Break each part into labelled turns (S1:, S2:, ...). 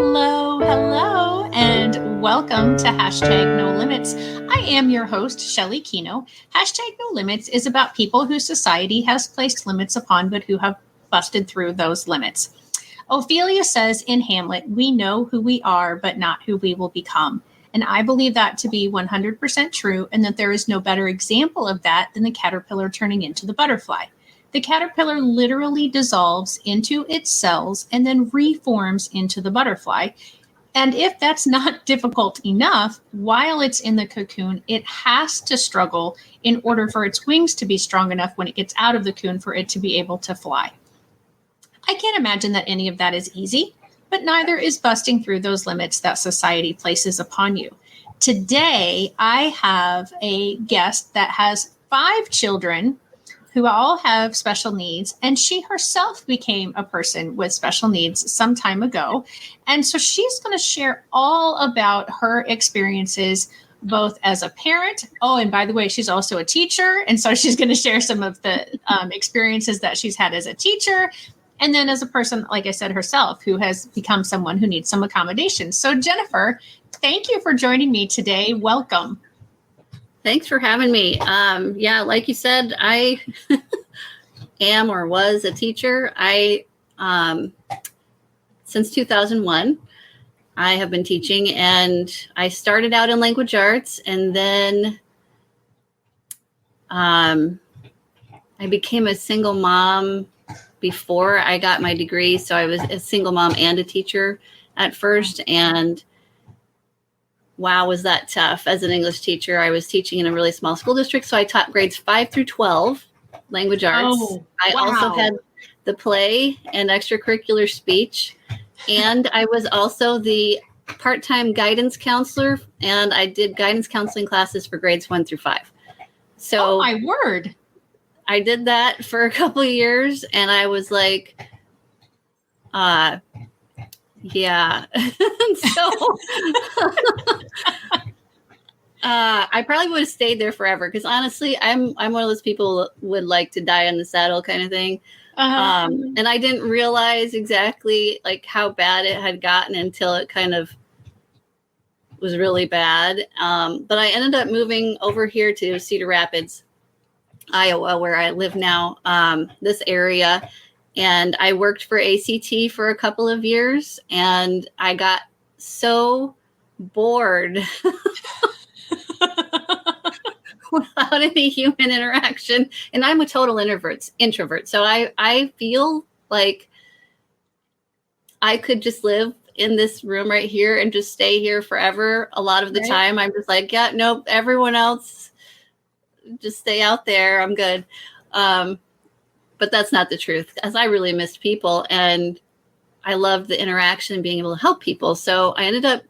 S1: Hello, and welcome to Hashtag No Limits. I am your host, Shelly Kino. Hashtag No Limits is about people whose society has placed limits upon, but who have busted through those limits. Ophelia says in Hamlet, we know who we are, but not who we will become. And I believe that to be 100% true, and that there is no better example of that than the caterpillar turning into the butterfly. The caterpillar literally dissolves into its cells and then reforms into the butterfly. And if that's not difficult enough, while it's in the cocoon, it has to struggle in order for its wings to be strong enough when it gets out of the cocoon for it to be able to fly. I can't imagine that any of that is easy, but neither is busting through those limits that society places upon you. Today, I have a guest that has 5 children who all have special needs, and she herself became a person with special needs some time ago. And so she's going to share all about her experiences, both as a parent. Oh, and by the way, she's also a teacher. And so she's going to share some of the experiences that she's had as a teacher. And then as a person, like I said, herself, who has become someone who needs some accommodations. So Jennifer, thank you for joining me today. Welcome.
S2: Thanks for having me. Yeah, like you said, I am or was a teacher. Since 2001, I have been teaching, and I started out in language arts, and then I became a single mom before I got my degree. So I was a single mom and a teacher at first, and wow, was that tough as an English teacher. I was teaching in a really small school district, so I taught grades 5 through 12 language arts. I also had the play and extracurricular speech, and I was also the part-time guidance counselor, and I did guidance counseling classes for grades 1 through 5. So,
S1: oh my word.
S2: I did that for a couple of years, and I was like, yeah. So I probably would have stayed there forever, because honestly, I'm one of those people who would like to die on the saddle kind of thing. And I didn't realize exactly like how bad it had gotten until it kind of was really bad. But I ended up moving over here to Cedar Rapids, Iowa, where I live now, this area. And I worked for ACT for a couple of years, and I got so bored without any human interaction. And I'm a total introvert. So I feel like I could just live in this room right here and just stay here forever. A lot of the time, I'm just like, yeah, nope, everyone else, just stay out there. I'm good. But that's not the truth, as I really missed people, and I loved the interaction and being able to help people. So I ended up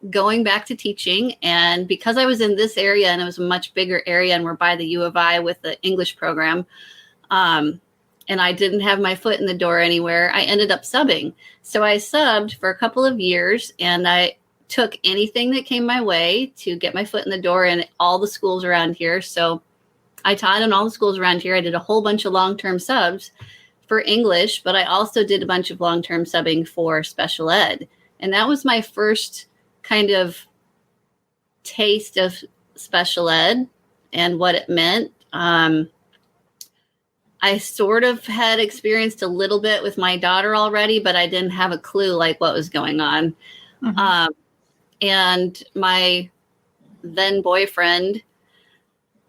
S2: going back to teaching, and because I was in this area and it was a much bigger area, and we're by the U of I with the English program, and I didn't have my foot in the door anywhere, I ended up subbing. So I subbed for a couple of years, and I took anything that came my way to get my foot in the door in all the schools around here. So I taught in all the schools around here. I did a whole bunch of long-term subs for English, but I also did a bunch of long-term subbing for special ed. And that was my first kind of taste of special ed and what it meant. I sort of had experienced a little bit with my daughter already, but I didn't have a clue like what was going on. Mm-hmm. And my then boyfriend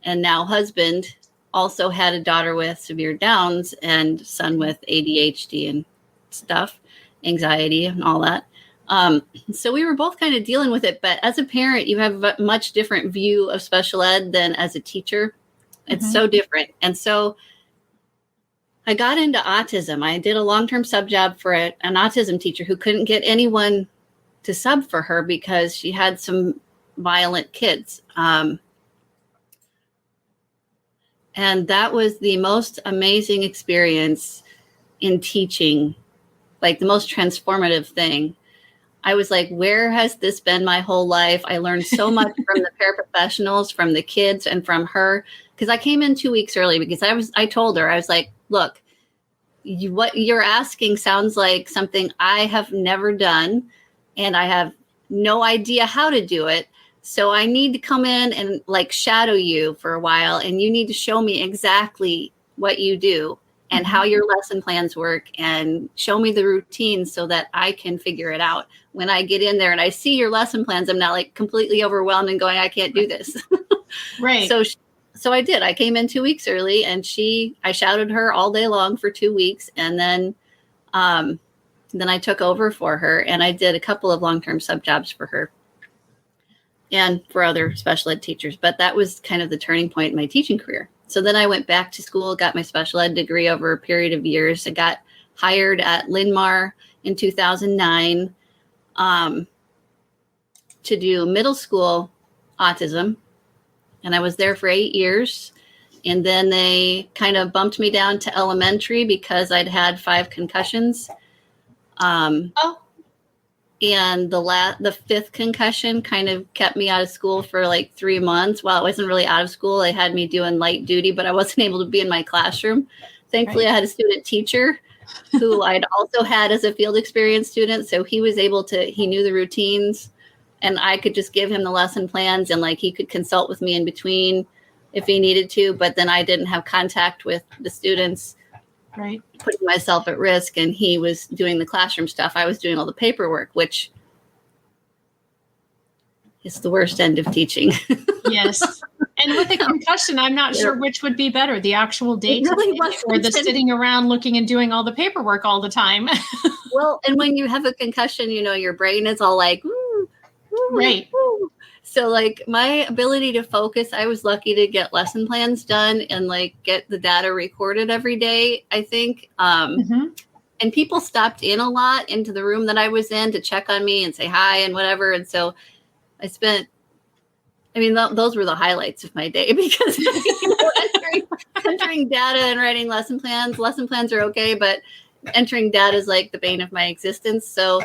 S2: and now husband also had a daughter with severe Downs and son with ADHD and stuff, anxiety and all that. So we were both kind of dealing with it. But as a parent, you have a much different view of special ed than as a teacher. It's so different. And so I got into autism. I did a long-term sub job for an autism teacher who couldn't get anyone to sub for her because she had some violent kids. And that was the most amazing experience in teaching, like the most transformative thing. I was like, where has this been my whole life? I learned so much from the paraprofessionals, from the kids, and from her. Because I came in 2 weeks early because I told her, I was like, look, what you're asking sounds like something I have never done. and I have no idea how to do it. So I need to come in and like shadow you for a while, and you need to show me exactly what you do and how your lesson plans work, and show me the routines so that I can figure it out. When I get in there and I see your lesson plans, I'm not like completely overwhelmed and going, I can't do this.
S1: Right.
S2: So I did. I came in 2 weeks early, and I shadowed her all day long for 2 weeks. And then I took over for her, and I did a couple of long-term sub jobs for her and for other special ed teachers. But that was kind of the turning point in my teaching career. So then I went back to school, got my special ed degree over a period of years. I got hired at Linn-Mar in 2009 to do middle school autism. And I was there for 8 years. And then they kind of bumped me down to elementary because I'd had 5 concussions. And the 5th concussion kind of kept me out of school for like 3 months. Well, I wasn't really out of school. They had me doing light duty, but I wasn't able to be in my classroom. Thankfully, right. I had a student teacher who I'd also had as a field experience student. So he was able to, he knew the routines, and I could just give him the lesson plans, and like he could consult with me in between if he needed to. But then I didn't have contact with the students,
S1: right,
S2: putting myself at risk, and he was doing the classroom stuff. I was doing all the paperwork, which is the worst end of teaching.
S1: Yes. And with a concussion, I'm not sure which would be better, the actual day really or the sitting around looking and doing all the paperwork all the time.
S2: Well, and when you have a concussion, you know, your brain is all like, ooh, ooh,
S1: right.
S2: Ooh. So like my ability to focus, I was lucky to get lesson plans done and like get the data recorded every day, I think. And people stopped in a lot into the room that I was in to check on me and say hi and whatever. And so I spent, I mean, those were the highlights of my day, because you know, entering data and writing lesson plans are okay, but entering data is like the bane of my existence. So,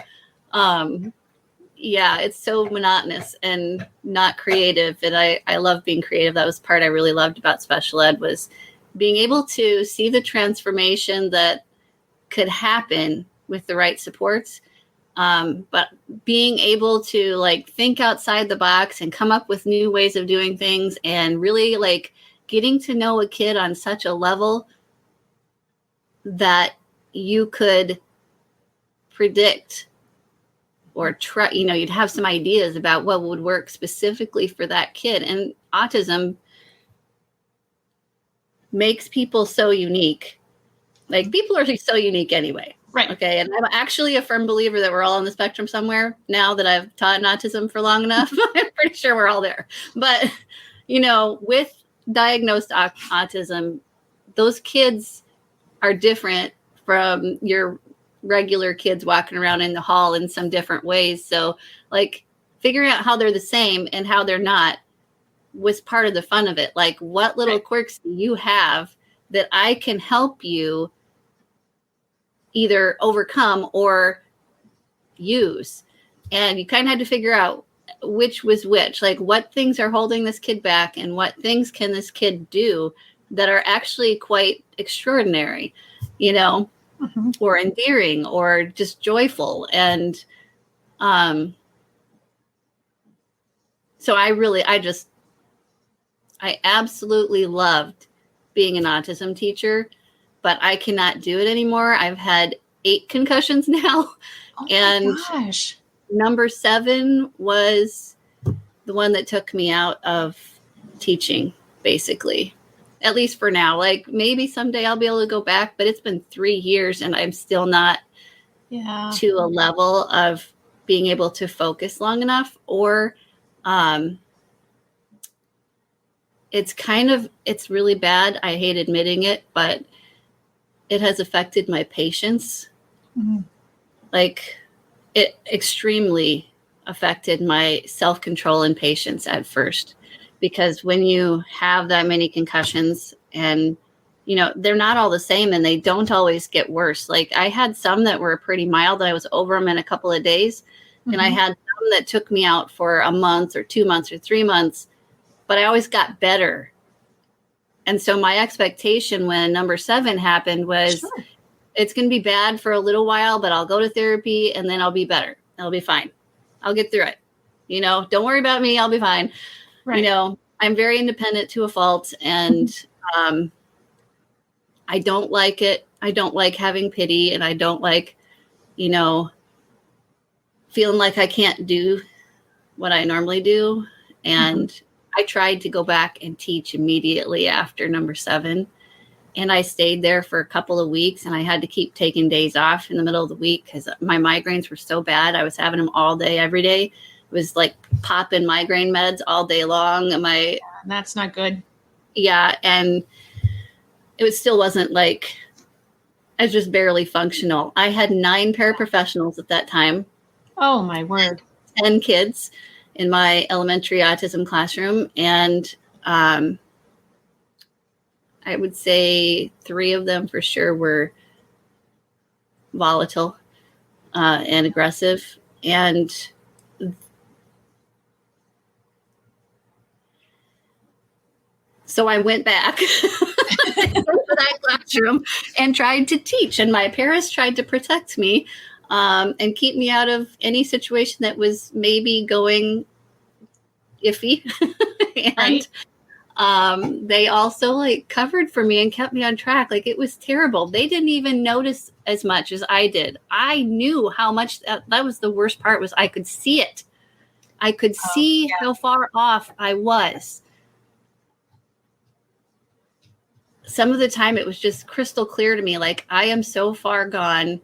S2: yeah, it's so monotonous and not creative. And I love being creative. That was the part I really loved about special ed, was being able to see the transformation that could happen with the right supports. But being able to like think outside the box and come up with new ways of doing things, and really like getting to know a kid on such a level that you could predict or try, you know, you'd have some ideas about what would work specifically for that kid. And autism makes people so unique. Like, people are so unique anyway.
S1: Right.
S2: Okay. And I'm actually a firm believer that we're all on the spectrum somewhere. Now that I've taught autism for long enough, I'm pretty sure we're all there. But, you know, with diagnosed autism, those kids are different from your regular kids walking around in the hall in some different ways. So like figuring out how they're the same and how they're not was part of the fun of it. Like, what little quirks do you have that I can help you either overcome or use? And you kind of had to figure out which was which, like what things are holding this kid back and what things can this kid do that are actually quite extraordinary, you know, or endearing or just joyful. And so I absolutely loved being an autism teacher, but I cannot do it anymore. I've had 8 concussions now.
S1: Oh
S2: and
S1: gosh.
S2: Number 7 was the one that took me out of teaching, basically, at least for now. Like, maybe someday I'll be able to go back, but it's been 3 years and I'm still not to a level of being able to focus long enough, or it's really bad. I hate admitting it, but it has affected my patience. Like, it extremely affected my self-control and patience at first, because when you have that many concussions, and, you know, they're not all the same and they don't always get worse. Like, I had some that were pretty mild that I was over them in a couple of days. And I had some that took me out for a month or 2 months or 3 months, but I always got better. And so my expectation when number 7 happened was, it's going to be bad for a little while, but I'll go to therapy and then I'll be better. I'll be fine. I'll get through it. Don't worry about me. I'll be fine.
S1: Right.
S2: I'm very independent to a fault, and I don't like it. I don't like having pity, and I don't like, feeling like I can't do what I normally do. And I tried to go back and teach immediately after number 7. And I stayed there for a couple of weeks, and I had to keep taking days off in the middle of the week because my migraines were so bad. I was having them all day, every day. It was like popping migraine meds all day long. And
S1: that's not good.
S2: Yeah. And still wasn't like, I was just barely functional. I had 9 paraprofessionals at that time.
S1: Oh my word.
S2: 10 kids in my elementary autism classroom. And, I would say 3 of them for sure were volatile and aggressive. And so I went back to that classroom and tried to teach. And my parents tried to protect me and keep me out of any situation that was maybe going iffy. And
S1: right.
S2: They also like covered for me and kept me on track. Like, it was terrible. They didn't even notice as much as I did. I knew how much that was the worst part, was I could see it. I could see how far off I was. Some of the time it was just crystal clear to me. Like, I am so far gone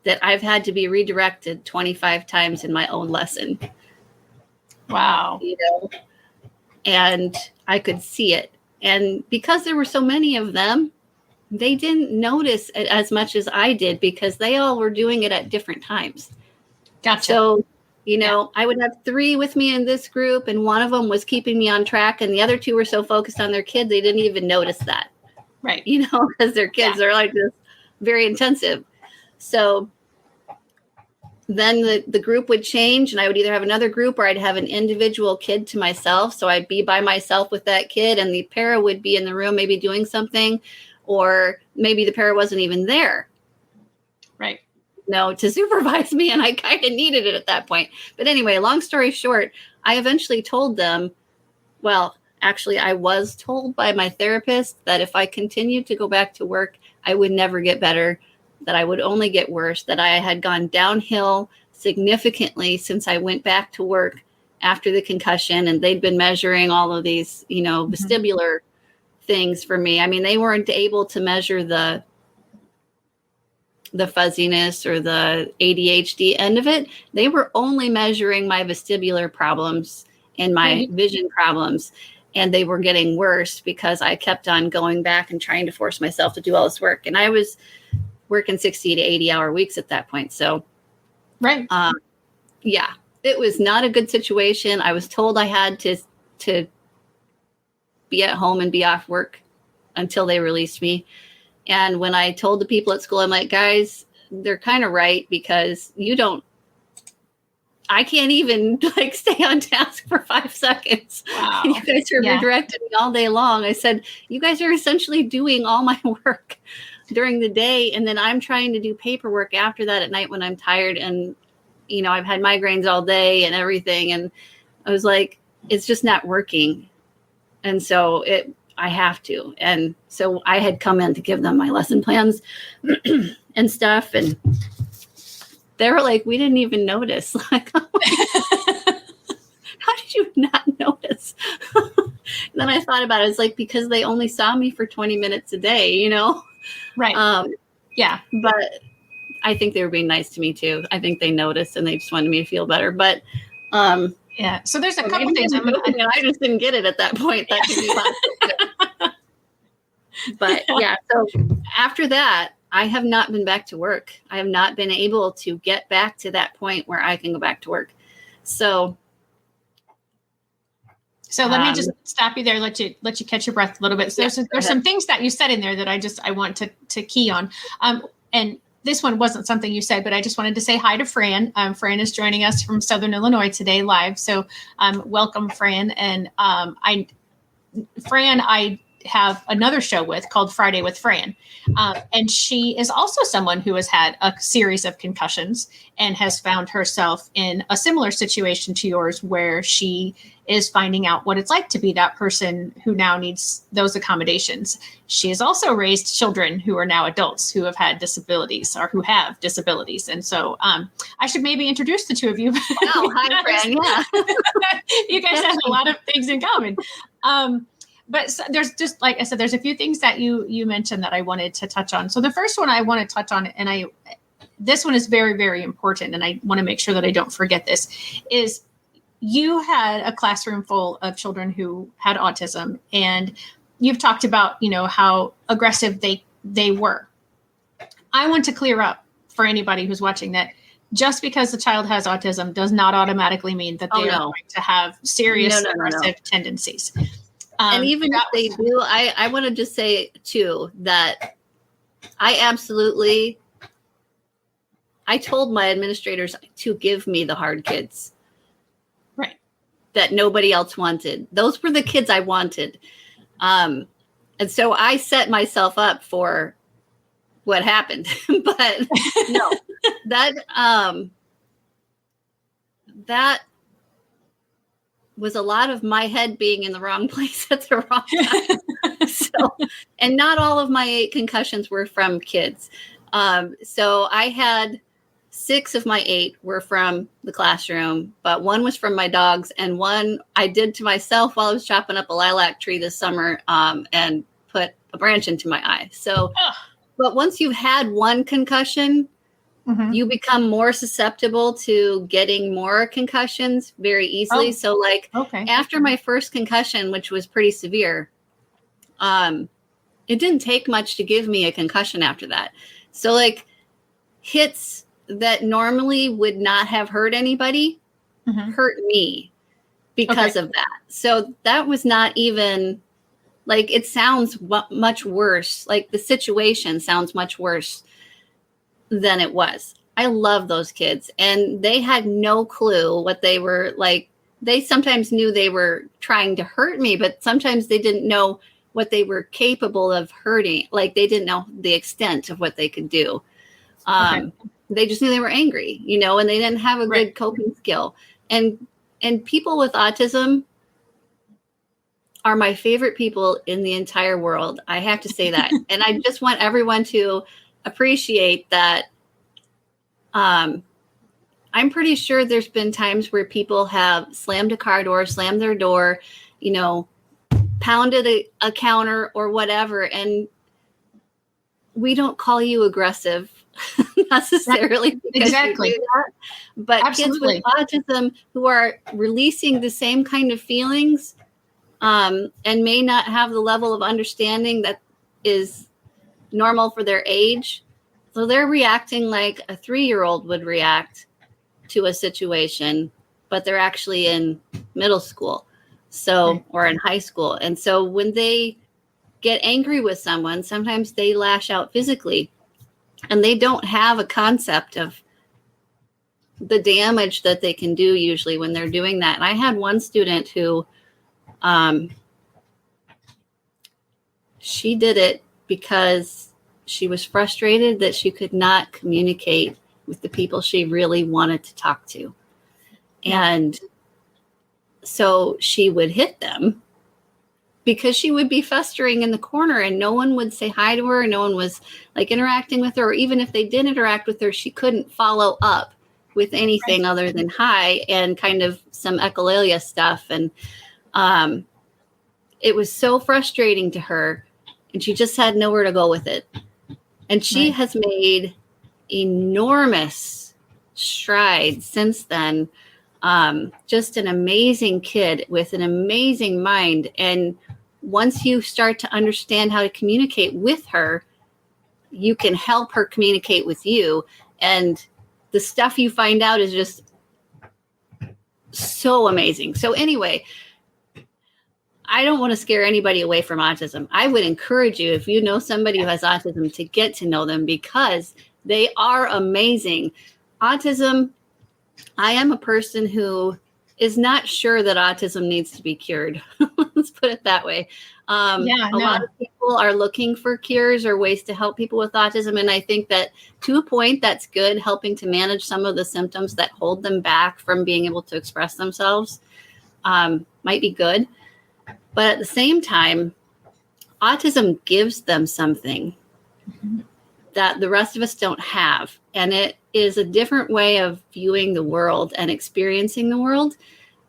S2: that I've had to be redirected 25 times in my own lesson.
S1: Wow.
S2: And I could see it. And because there were so many of them, they didn't notice it as much as I did because they all were doing it at different times.
S1: Gotcha.
S2: So, I would have 3 with me in this group, and one of them was keeping me on track, and the other 2 were so focused on their kids, they didn't even notice that.
S1: Right.
S2: Because their kids are like this very intensive. So then the group would change, and I would either have another group or I'd have an individual kid to myself. So I'd be by myself with that kid, and the para would be in the room, maybe doing something, or maybe the para wasn't even there.
S1: Right.
S2: To supervise me. And I kind of needed it at that point. But anyway, long story short, I eventually told them, well, actually, I was told by my therapist that if I continued to go back to work, I would never get better, that I would only get worse, that I had gone downhill significantly since I went back to work after the concussion. And they'd been measuring all of these, vestibular things for me. I mean, they weren't able to measure the fuzziness or the ADHD end of it. They were only measuring my vestibular problems and my vision problems. And they were getting worse because I kept on going back and trying to force myself to do all this work. And I was working 60 to 80-hour weeks at that point. So,
S1: right.
S2: Yeah, it was not a good situation. I was told I had to be at home and be off work until they released me. And when I told the people at school, I'm like, guys, they're kind of right, because I can't even stay on task for 5 seconds.
S1: Wow.
S2: You guys are redirecting me all day long. I said, you guys are essentially doing all my work during the day. And then I'm trying to do paperwork after that at night when I'm tired. And, I've had migraines all day and everything. And I was like, it's just not working. And so I have to. And so I had come in to give them my lesson plans and stuff. And they were like, we didn't even notice. Like, how did you not notice? Then I thought about it. It's like, because they only saw me for 20 minutes a day,
S1: Right. Yeah.
S2: But I think they were being nice to me too. I think they noticed and they just wanted me to feel better. But
S1: yeah. So there's a couple things.
S2: I just didn't get it at that point. That could be possible. But yeah, so after that, I have not been back to work. I have not been able to get back to that point where I can go back to work. So
S1: let me just stop you there, let you catch your breath a little bit. So there's some things that you said in there that I want to key on. And this one wasn't something you said, but I just wanted to say hi to Fran. Fran is joining us from Southern Illinois today live. So welcome, Fran. And I have another show with called Friday with Fran. And she is also someone who has had a series of concussions and has found herself in a similar situation to yours, where she is finding out what it's like to be that person who now needs those accommodations. She has also raised children who are now adults who have had disabilities or who have disabilities. And so I should maybe introduce the two of you.
S2: Wow, hi, Fran. Yeah.
S1: You guys have a lot of things in common. But there's just, like I said, there's a few things that you mentioned that I wanted to touch on. So the first one I want to touch on, and this one is very, very important, and I want to make sure that I don't forget this, is you had a classroom full of children who had autism, and you've talked about, how aggressive they were. I want to clear up for anybody who's watching that just because the child has autism does not automatically mean that they are going to have serious aggressive tendencies.
S2: And even if they do, I want to just say too that I told my administrators to give me the hard kids.
S1: Right.
S2: That nobody else wanted. Those were the kids I wanted. And so I set myself up for what happened. But no, that was a lot of my head being in the wrong place at the wrong time. And not all of my 8 concussions were from kids. So I had 6 of my 8 were from the classroom, but 1 was from my dogs, and 1 I did to myself while I was chopping up a lilac tree this summer and put a branch into my eye. So, but once you've had 1 concussion, you become more susceptible to getting more concussions very easily. So after my first concussion, which was pretty severe, it didn't take much to give me a concussion after that. So hits that normally would not have hurt anybody hurt me because of that. So that was not even it sounds much worse. The situation sounds much worse than it was. I love those kids, and they had no clue what they were like. They sometimes knew they were trying to hurt me, but sometimes they didn't know what they were capable of hurting. They didn't know the extent of what they could do. They just knew they were angry, and they didn't have a good coping skill. And people with autism are my favorite people in the entire world. I have to say that. And I just want everyone to appreciate that. I'm pretty sure there's been times where people have slammed a car door, slammed their door, pounded a counter or whatever. And we don't call you aggressive necessarily.
S1: Exactly.
S2: But
S1: Absolutely.
S2: Kids with autism who are releasing the same kind of feelings and may not have the level of understanding that is normal for their age. So they're reacting like a 3-year-old would react to a situation, but they're actually in middle school, or in high school. And so when they get angry with someone, sometimes they lash out physically, and they don't have a concept of the damage that they can do usually when they're doing that. And I had one student who, she did it because she was frustrated that she could not communicate with the people she really wanted to talk to. And so she would hit them because she would be festering in the corner and no one would say hi to her. No one was interacting with her. Or even if they did interact with her, she couldn't follow up with anything other than hi and kind of some echolalia stuff. And it was so frustrating to her, and she just had nowhere to go with it. And she has made enormous strides since then. Just an amazing kid with an amazing mind. And once you start to understand how to communicate with her, you can help her communicate with you. And the stuff you find out is just so amazing. So anyway, I don't want to scare anybody away from autism. I would encourage you, if you know somebody who has autism, to get to know them because they are amazing. Autism, I am a person who is not sure that autism needs to be cured. Let's put it that way. A lot of people are looking for cures or ways to help people with autism. And I think that to a point, that's good, helping to manage some of the symptoms that hold them back from being able to express themselves might be good. But at the same time, autism gives them something that the rest of us don't have. And it is a different way of viewing the world and experiencing the world.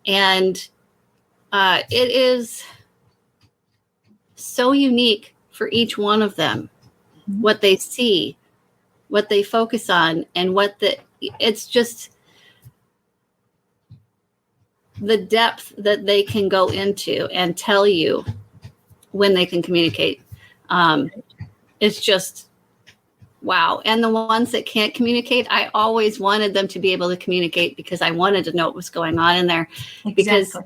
S2: And it is so unique for each one of them, what they see, what they focus on, and it's just the depth that they can go into and tell you when they can communicate. It's just, wow. And the ones that can't communicate, I always wanted them to be able to communicate because I wanted to know what was going on in there.
S1: Exactly.
S2: Because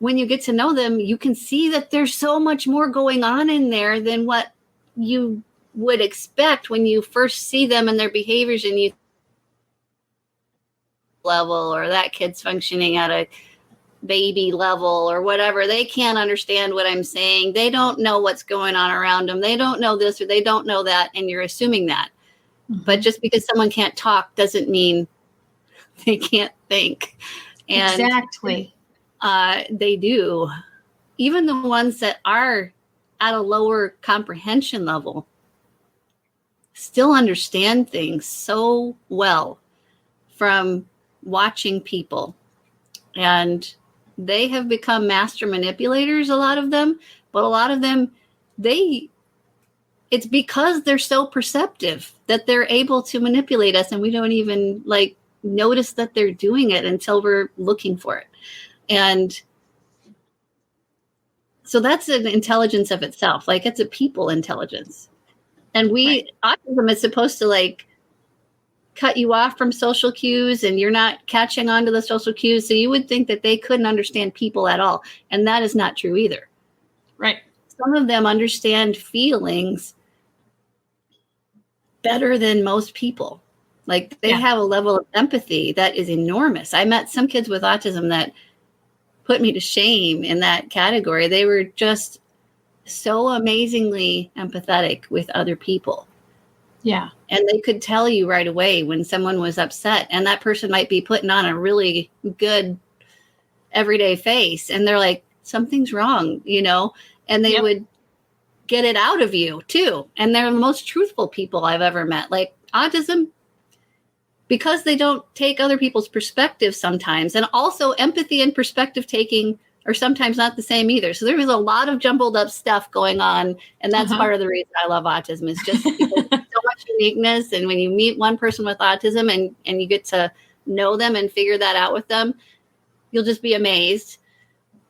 S2: when you get to know them, you can see that there's so much more going on in there than what you would expect when you first see them and their behaviors and you level, or that kid's functioning at a baby level or whatever. They can't understand what I'm saying. They don't know what's going on around them. They don't know this or they don't know that. And you're assuming that. But just because someone can't talk doesn't mean they can't think. And
S1: exactly.
S2: They do. Even the ones that are at a lower comprehension level still understand things so well from watching people. And they have become master manipulators, a lot of them. But a lot of them, it's because they're so perceptive that they're able to manipulate us. And we don't even notice that they're doing it until we're looking for it. And so that's an intelligence of itself. It's a people intelligence. And autism is supposed to cut you off from social cues, and you're not catching on to the social cues. So you would think that they couldn't understand people at all. And that is not true either.
S1: Right.
S2: Some of them understand feelings better than most people. They have a level of empathy that is enormous. I met some kids with autism that put me to shame in that category. They were just so amazingly empathetic with other people.
S1: Yeah.
S2: And they could tell you right away when someone was upset, and that person might be putting on a really good everyday face. And they're like, something's wrong, and they would get it out of you too. And they're the most truthful people I've ever met. Autism, because they don't take other people's perspective sometimes. And also empathy and perspective taking are sometimes not the same either. So there is a lot of jumbled up stuff going on. And that's part of the reason I love autism, is just because there's so much uniqueness. And when you meet one person with autism and you get to know them and figure that out with them, you'll just be amazed.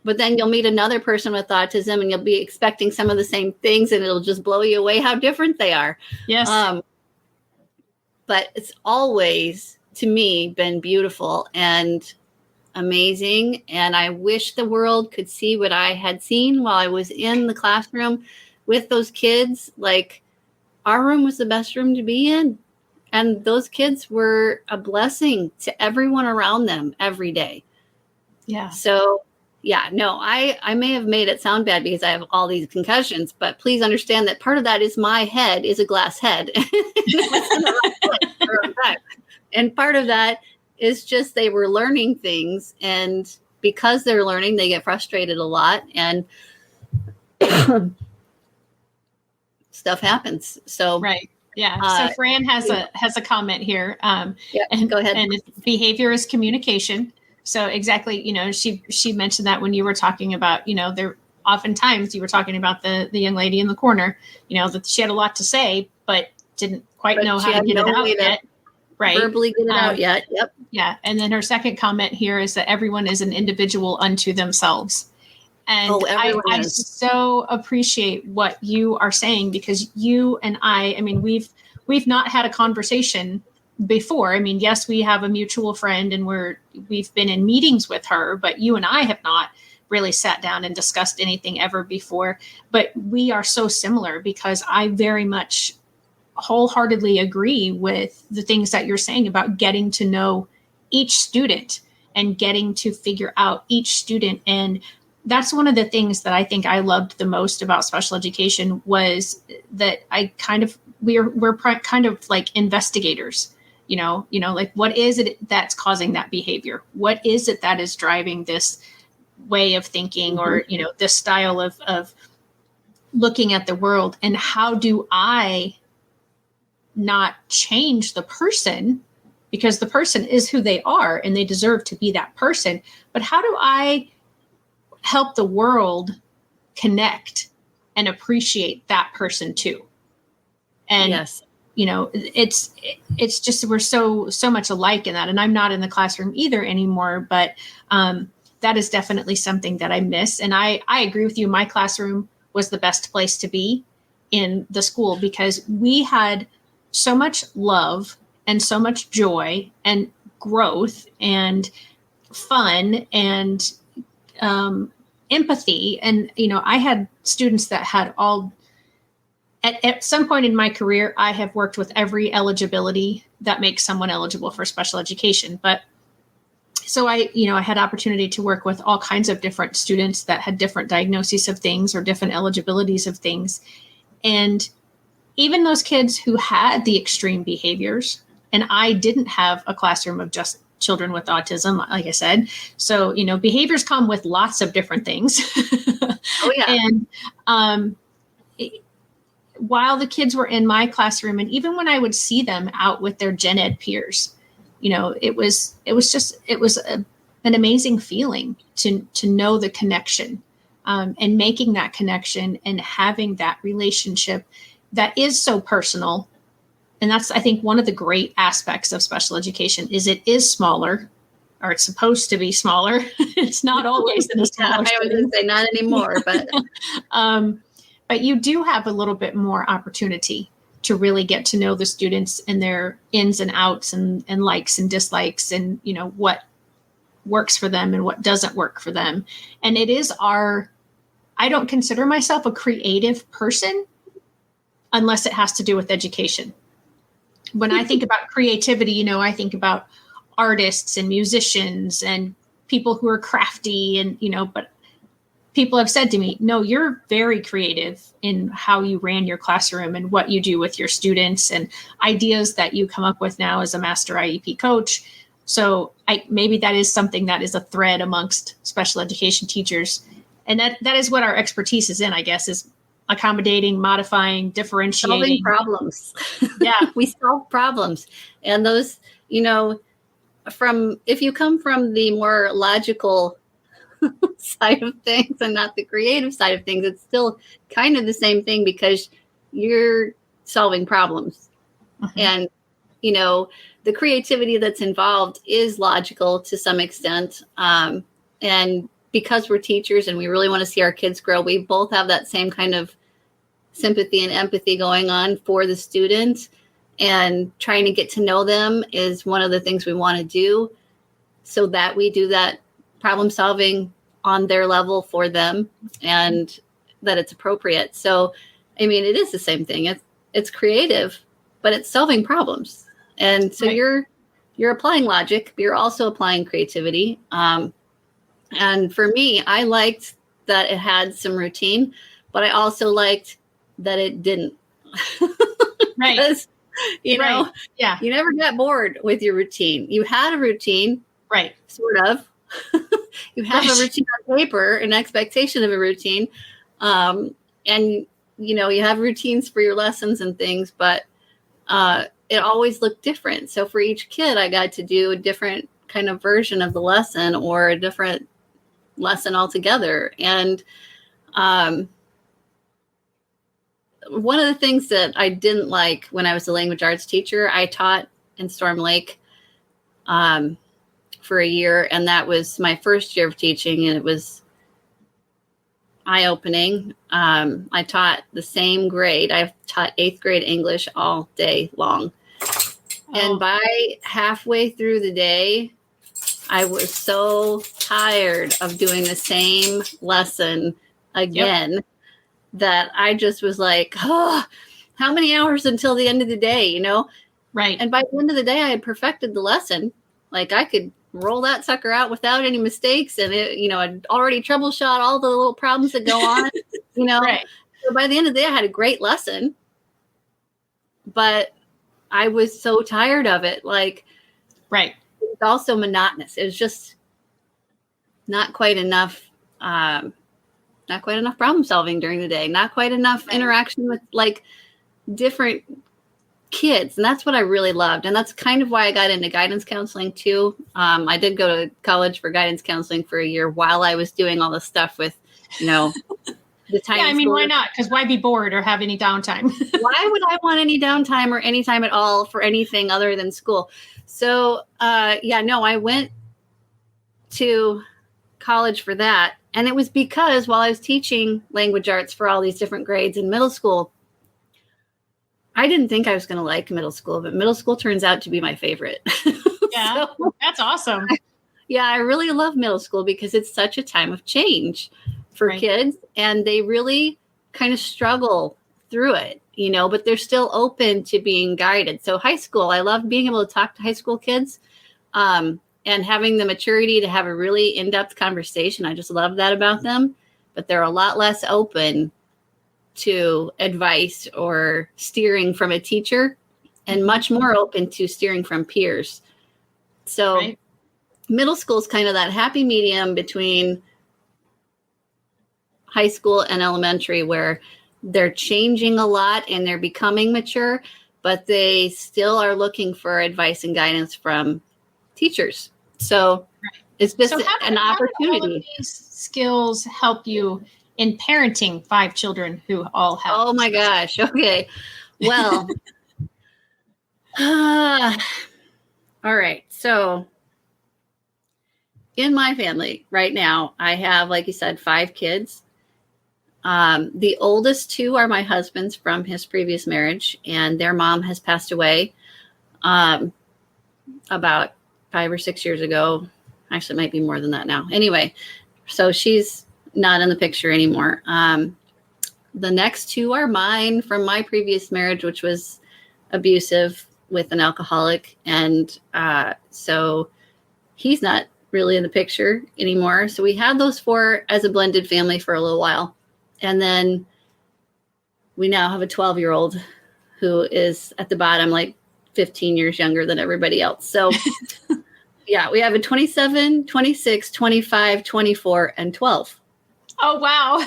S2: But then you'll meet another person with autism and you'll be expecting some of the same things, and it'll just blow you away how different they are.
S1: Yes.
S2: But it's always, to me, been beautiful and amazing. And I wish the world could see what I had seen while I was in the classroom with those kids. Our room was the best room to be in. And those kids were a blessing to everyone around them every day.
S1: Yeah.
S2: So, I may have made it sound bad because I have all these concussions, but please understand that part of that is my head is a glass head. And part of that is just they were learning things, and because they're learning, they get frustrated a lot, and stuff happens. So
S1: right. Yeah. So Fran has a comment here.
S2: And go ahead.
S1: And behavior is communication. So exactly, she mentioned that when you were talking about, there oftentimes you were talking about the young lady in the corner, that she had a lot to say, but didn't quite know how to get it out yet. Right.
S2: Verbally get it out yet. Yep.
S1: Yeah. And then her second comment here is that everyone is an individual unto themselves. And I so appreciate what you are saying, because you and I mean, we've not had a conversation before. I mean, yes, we have a mutual friend and we've been in meetings with her, but you and I have not really sat down and discussed anything ever before. But we are so similar, because I very much wholeheartedly agree with the things that you're saying about getting to know each student and getting to figure out each student. And that's one of the things that I think I loved the most about special education, was that I kind of, we're kind of like investigators, like, what is it that's causing that behavior? What is it that is driving this way of thinking, or, this style of looking at the world? And how do I not change the person, because the person is who they are and they deserve to be that person, but how do I help the world connect and appreciate that person too? And
S2: yes,
S1: it's just, we're so much alike in that. And I'm not in the classroom either anymore, but that is definitely something that I miss. And I agree with you. My classroom was the best place to be in the school, because we had so much love and so much joy and growth and fun and empathy. And, I had students that had all, at some point in my career, I have worked with every eligibility that makes someone eligible for special education. But so I had opportunity to work with all kinds of different students that had different diagnoses of things or different eligibilities of things. And even those kids who had the extreme behaviors, and I didn't have a classroom of just children with autism, like I said. So, behaviors come with lots of different things.
S2: Oh yeah.
S1: And while the kids were in my classroom, and even when I would see them out with their gen ed peers, it was an amazing feeling to know the connection, and making that connection and having that relationship that is so personal. And that's, I think, one of the great aspects of special education is it is smaller, or it's supposed to be smaller. It's not always in a smaller
S2: I was going to say not anymore, but
S1: but you do have a little bit more opportunity to really get to know the students and their ins and outs and likes and dislikes, and what works for them and what doesn't work for them. And it is I don't consider myself a creative person unless it has to do with education. When I think about creativity, I think about artists and musicians and people who are crafty, and, but people have said to me, no, you're very creative in how you ran your classroom and what you do with your students and ideas that you come up with now as a master IEP coach. So maybe that is something that is a thread amongst special education teachers. And that is what our expertise is in, I guess, is accommodating, modifying, differentiating.
S2: Solving problems.
S1: Yeah.
S2: We solve problems. And those, if you come from the more logical side of things and not the creative side of things, it's still kind of the same thing, because you're solving problems. Mm-hmm. And, the creativity that's involved is logical to some extent. And because we're teachers and we really want to see our kids grow, we both have that same kind of sympathy and empathy going on for the student, and trying to get to know them is one of the things we want to do, so that we do that problem solving on their level for them, and that it's appropriate. So, it is the same thing. It's creative, but it's solving problems. And so right. You're applying logic, but you're also applying creativity. And for me, I liked that it had some routine, but I also liked that it didn't.
S1: Right.
S2: Because, you never got bored with your routine. You had a routine.
S1: Right.
S2: Sort of. You have a routine on paper, an expectation of a routine. And, you have routines for your lessons and things, but it always looked different. So for each kid, I got to do a different kind of version of the lesson, or a different lesson altogether. And one of the things that I didn't like when I was a language arts teacher, I taught in Storm Lake for a year, and that was my first year of teaching, and it was eye-opening. I taught the same grade. I've taught 8th grade English all day long. And by halfway through the day, I was so tired of doing the same lesson again that I just was like, how many hours until the end of the day,
S1: Right.
S2: And by the end of the day, I had perfected the lesson. Like I could roll that sucker out without any mistakes. And it, I'd already troubleshot all the little problems that go on,
S1: Right.
S2: So by the end of the day, I had a great lesson, but I was so tired of it. Like,
S1: Right.
S2: it's also monotonous. It was just not quite enough. Not quite enough problem solving during the day. Not quite enough interaction with like different kids. And that's what I really loved. And that's kind of why I got into guidance counseling too. I did go to college for guidance counseling for a year while I was doing all this stuff with, the tiny.
S1: Yeah, I mean, why not? Because why be bored or have any downtime?
S2: Why would I want any downtime or any time at all for anything other than school? So, I went to college for that. And it was because while I was teaching language arts for all these different grades in middle school, I didn't think I was going to like middle school, but middle school turns out to be my favorite.
S1: Yeah, so, that's awesome.
S2: I really love middle school because it's such a time of change for kids, and they really kind of struggle through it, but they're still open to being guided. So high school, I love being able to talk to high school kids. And having the maturity to have a really in-depth conversation. I just love that about them. But they're a lot less open to advice or steering from a teacher and much more open to steering from peers. So middle school is kind of that happy medium between high school and elementary where they're changing a lot and they're becoming mature, but they still are looking for advice and guidance from teachers. So it's just an opportunity. How do all of
S1: these skills help you in parenting 5 children who all have?
S2: Oh my gosh. Okay. Well, all right. So in my family right now, I have, like you said, 5 kids. The oldest 2 are my husband's from his previous marriage, and their mom has passed away about 5 or 6 years ago. Actually, it might be more than that now. Anyway, so she's not in the picture anymore. The next 2 are mine from my previous marriage, which was abusive with an alcoholic. And so he's not really in the picture anymore. So we had those 4 as a blended family for a little while. And then we now have a 12-year-old who is at the bottom, like 15 years younger than everybody else. So we have a 27, 26, 25, 24, and 12.
S1: Oh, wow.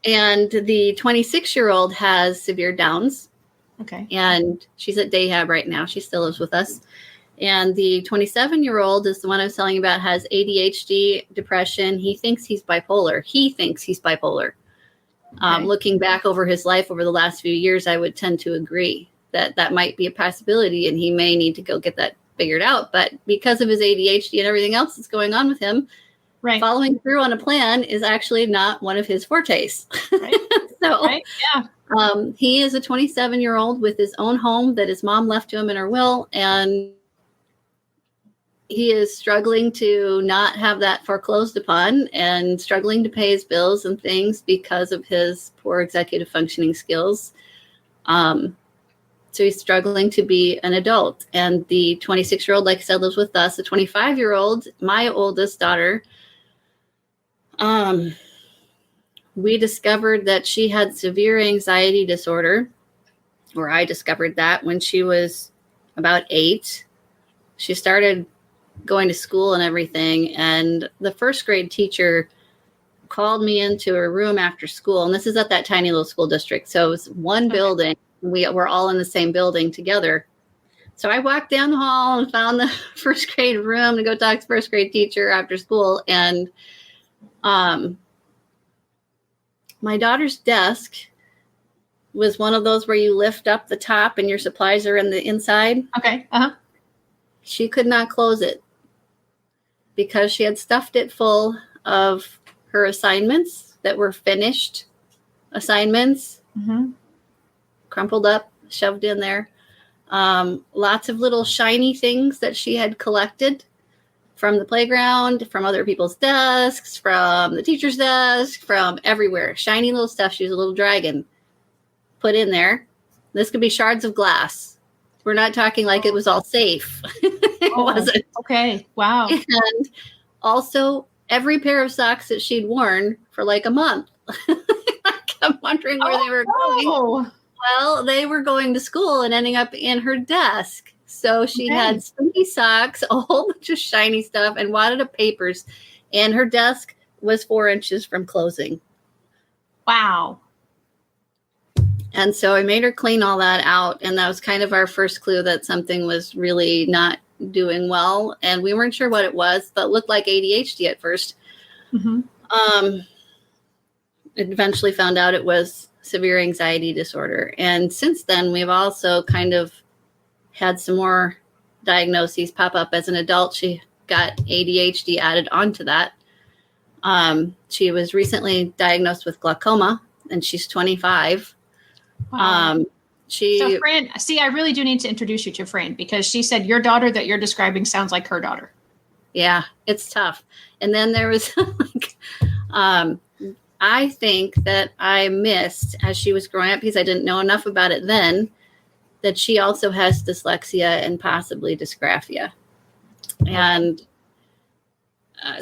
S2: And the 26-year-old has severe Downs.
S1: Okay.
S2: And she's at Dayhab right now. She still lives with us. And the 27-year-old is the one I was telling you about, has ADHD, depression. He thinks he's bipolar. Okay. Looking back over his life over the last few years, I would tend to agree that might be a possibility, and he may need to go get that figured out. But because of his ADHD and everything else that's going on with him, following through on a plan is actually not one of his fortes. He is a 27-year-old with his own home that his mom left to him in her will, and he is struggling to not have that foreclosed upon and struggling to pay his bills and things because of his poor executive functioning skills. So he's struggling to be an adult. And the 26-year-old, like I said, lives with us. The 25-year-old, my oldest daughter, we discovered that she had severe anxiety disorder, or I discovered that when she was about 8. She started going to school and everything. And the first grade teacher called me into her room after school. And this is at that tiny little school district. So it was one building. We were all in the same building together. So I walked down the hall and found the first grade room to go talk to the first grade teacher after school. And my daughter's desk was one of those where you lift up the top and your supplies are in the inside.
S1: Okay. Uh-huh.
S2: She could not close it because she had stuffed it full of her assignments that were finished assignments, crumpled up, shoved in there. Lots of little shiny things that she had collected from the playground, from other people's desks, from the teacher's desk, from everywhere. Shiny little stuff. She was a little dragon. Put in there. This could be shards of glass. We're not talking like it was all safe. It wasn't.
S1: Okay. Wow.
S2: And also, every pair of socks that she'd worn for like a month. I kept wondering where they were going. Well, they were going to school and ending up in her desk. So she had stinky socks, a whole bunch of shiny stuff, and wadded up papers. And her desk was 4 inches from closing.
S1: Wow.
S2: And so I made her clean all that out. And that was kind of our first clue that something was really not doing well. And we weren't sure what it was, but it looked like ADHD at first. Mm-hmm. Eventually found out it was severe anxiety disorder. And since then, we've also kind of had some more diagnoses pop up as an adult. She got ADHD added onto that. She was recently diagnosed with glaucoma, and she's 25.
S1: Wow. So Fran, see, I really do need to introduce you to Fran, because she said your daughter that you're describing sounds like her daughter.
S2: Yeah, it's tough. And then there was I think that I missed as she was growing up, because I didn't know enough about it then, that she also has dyslexia and possibly dysgraphia. And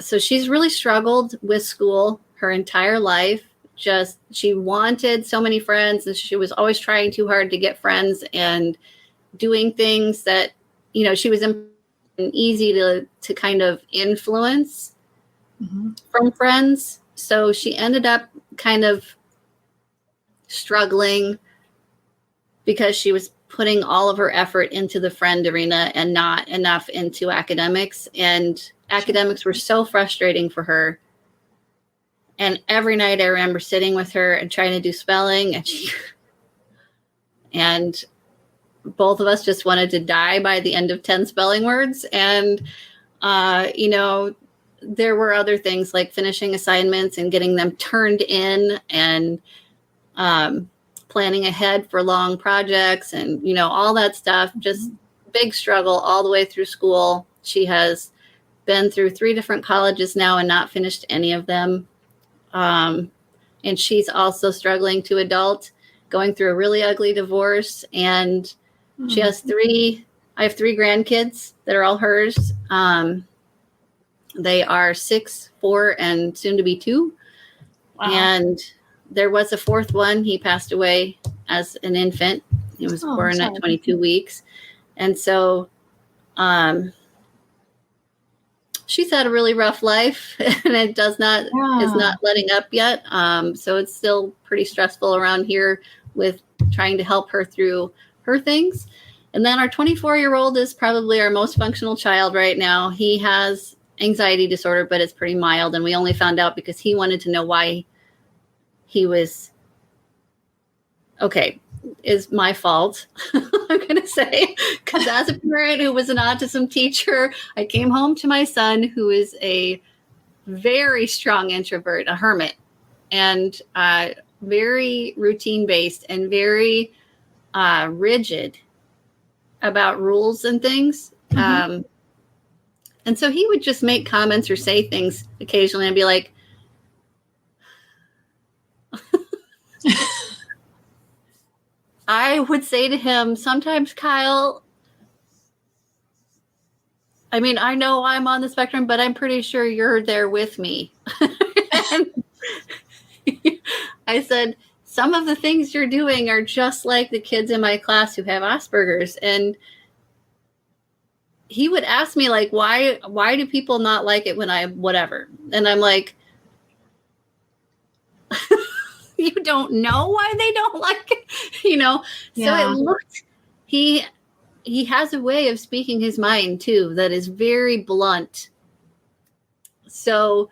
S2: so she's really struggled with school her entire life. Just, she wanted so many friends, and she was always trying too hard to get friends and doing things that, you know, she was easy to kind of influence from friends. So she ended up kind of struggling because she was putting all of her effort into the friend arena and not enough into academics. And academics were so frustrating for her. And every night I remember sitting with her and trying to do spelling, and both of us just wanted to die by the end of 10 spelling words. And, you know, there were other things like finishing assignments and getting them turned in, and planning ahead for long projects, and, you know, all that stuff. Just big struggle all the way through school. She has been through 3 different colleges now and not finished any of them. And she's also struggling to adult, going through a really ugly divorce. And she has I have 3 grandkids that are all hers. They are 6, 4, and soon to be 2. Wow. And there was a 4th one. He passed away as an infant. He was born at 22 weeks. And so, she's had a really rough life, and it is not letting up yet. So it's still pretty stressful around here with trying to help her through her things. And then our 24-year-old is probably our most functional child right now. He has anxiety disorder, but it's pretty mild. And we only found out because he wanted to know why he was is my fault, I'm going to say, because as a parent who was an autism teacher, I came home to my son, who is a very strong introvert, a hermit, and very routine-based and very rigid about rules and things. And so he would just make comments or say things occasionally and be like, I would say to him sometimes, Kyle, I mean, I know I'm on the spectrum, but I'm pretty sure you're there with me. I said, some of the things you're doing are just like the kids in my class who have Asperger's. And he would ask me, like, why do people not like it when I whatever? And I'm like, you don't know why they don't like it, you know? Yeah. So it looked, he has a way of speaking his mind too that is very blunt. So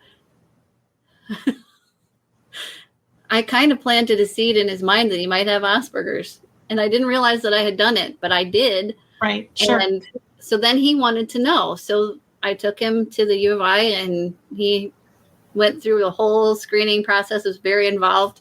S2: I kind of planted a seed in his mind that he might have Asperger's, and I didn't realize that I had done it, but I did.
S1: Right. Sure.
S2: And so then he wanted to know. So I took him to the U of I, and he went through the whole screening process. It was very involved.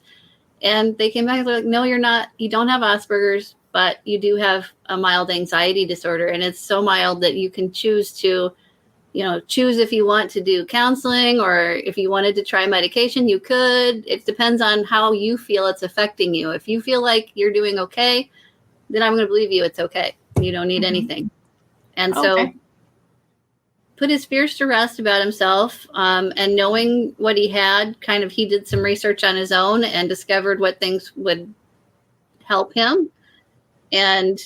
S2: And they came back and they're like, no, you're not. You don't have Asperger's, but you do have a mild anxiety disorder. And it's so mild that you can choose if you want to do counseling, or if you wanted to try medication, you could. It depends on how you feel it's affecting you. If you feel like you're doing okay, then I'm going to believe you it's okay. You don't need anything. And so
S1: Okay.
S2: put his fears to rest about himself, and knowing what he had, kind of, he did some research on his own and discovered what things would help him. And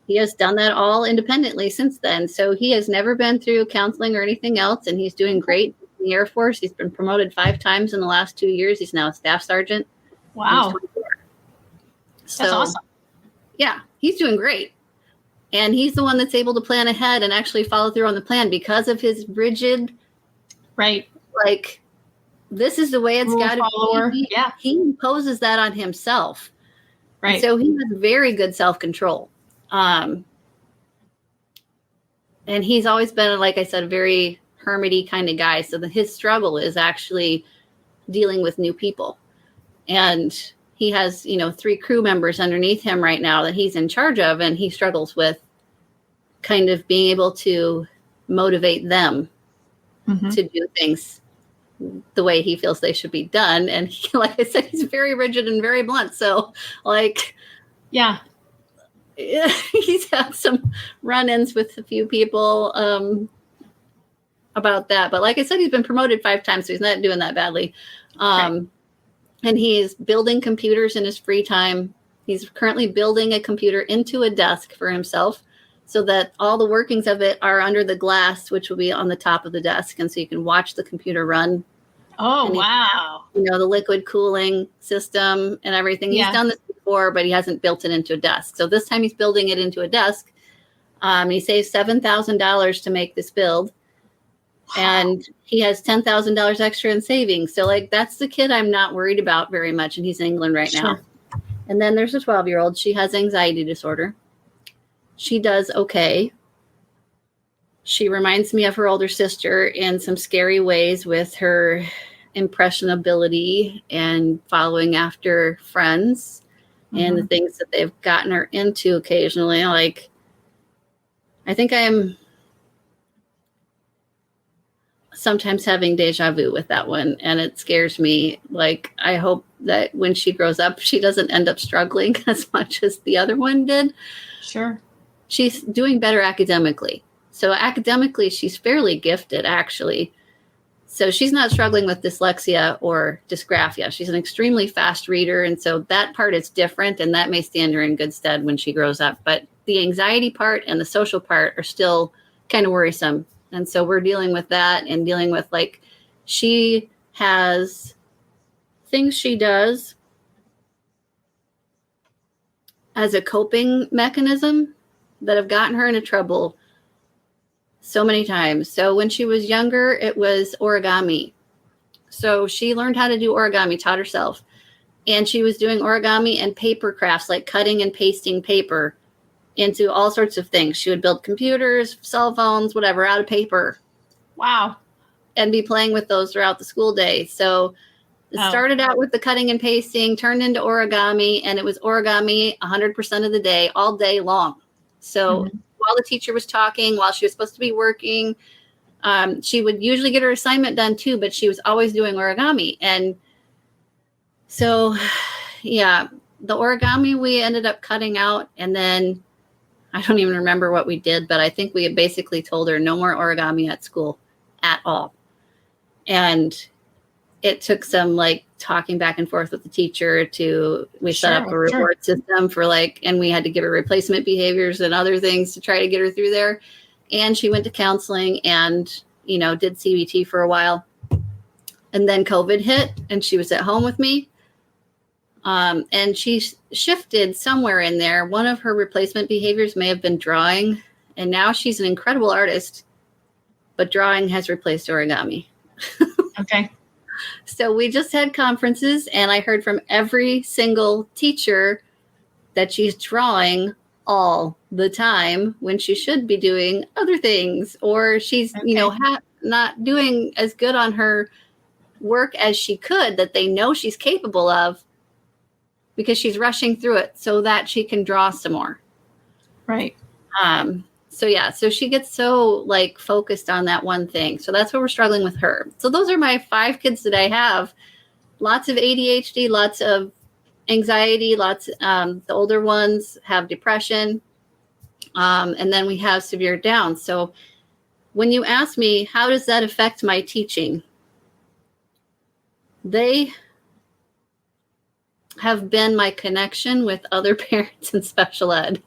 S2: he has done that all independently since then. So he has never been through counseling or anything else, and he's doing great in the Air Force. He's been promoted 5 times in the last 2 years. He's now a staff sergeant.
S1: Wow.
S2: So,
S1: that's awesome.
S2: Yeah, he's doing great. And he's the one that's able to plan ahead and actually follow through on the plan because of his rigid,
S1: right,
S2: like, this is the way it's got to be.
S1: Yeah.
S2: He imposes that on himself.
S1: Right.
S2: And so he has very good self-control. And he's always been, like I said, a very hermity kind of guy. So his struggle is actually dealing with new people. And he has, 3 crew members underneath him right now that he's in charge of, and he struggles with kind of being able to motivate them to do things the way he feels they should be done. And he, like I said, he's very rigid and very blunt. So, like,
S1: yeah,
S2: he's had some run-ins with a few people about that. But like I said, he's been promoted 5 times, so he's not doing that badly. Right. And he's building computers in his free time. He's currently building a computer into a desk for himself so that all the workings of it are under the glass, which will be on the top of the desk. And so you can watch the computer run.
S1: Oh, wow.
S2: The liquid cooling system and everything.
S1: Yeah.
S2: He's done this before, but he hasn't built it into a desk. So this time he's building it into a desk. He saved $7,000 to make this build. And he has $10,000 extra in savings. So, like, that's the kid I'm not worried about very much. And he's in England right now. And then there's a 12-year-old. She has anxiety disorder. She does okay. She reminds me of her older sister in some scary ways with her impressionability and following after friends and the things that they've gotten her into occasionally. Like, I think I am sometimes having deja vu with that one, and it scares me. Like, I hope that when she grows up, she doesn't end up struggling as much as the other one did.
S1: Sure.
S2: She's doing better academically. So academically, she's fairly gifted, actually. So she's not struggling with dyslexia or dysgraphia. She's an extremely fast reader, and so that part is different, and that may stand her in good stead when she grows up. But the anxiety part and the social part are still kind of worrisome. And so we're dealing with that and dealing with, like, she has things she does as a coping mechanism that have gotten her into trouble so many times. So when she was younger, it was origami. So she learned how to do origami, taught herself. And she was doing origami and paper crafts, like cutting and pasting paper into all sorts of things. She would build computers, cell phones, whatever, out of paper.
S1: Wow.
S2: And be playing with those throughout the school day. So it started out with the cutting and pasting, turned into origami, and it was origami 100% of the day, all day long. So while the teacher was talking, while she was supposed to be working, she would usually get her assignment done too, but she was always doing origami. And so, yeah, the origami we ended up cutting out, and then I don't even remember what we did, but I think we had basically told her no more origami at school at all. And it took some, like, talking back and forth with the teacher we set up a reward system for, like, and we had to give her replacement behaviors and other things to try to get her through there. And she went to counseling and, did CBT for a while. And then COVID hit and she was at home with me. And she shifted somewhere in there. One of her replacement behaviors may have been drawing. And now she's an incredible artist, but drawing has replaced origami.
S1: Okay.
S2: So we just had conferences, and I heard from every single teacher that she's drawing all the time when she should be doing other things, or she's, not doing as good on her work as she could, that they know she's capable of, because she's rushing through it so that she can draw some more.
S1: Right.
S2: So she gets so, like, focused on that one thing. So that's what we're struggling with her. So those are my 5 kids that I have. Lots of ADHD, lots of anxiety, the older ones have depression. And then we have severe Downs. So when you ask me, how does that affect my teaching? They have been my connection with other parents in special ed.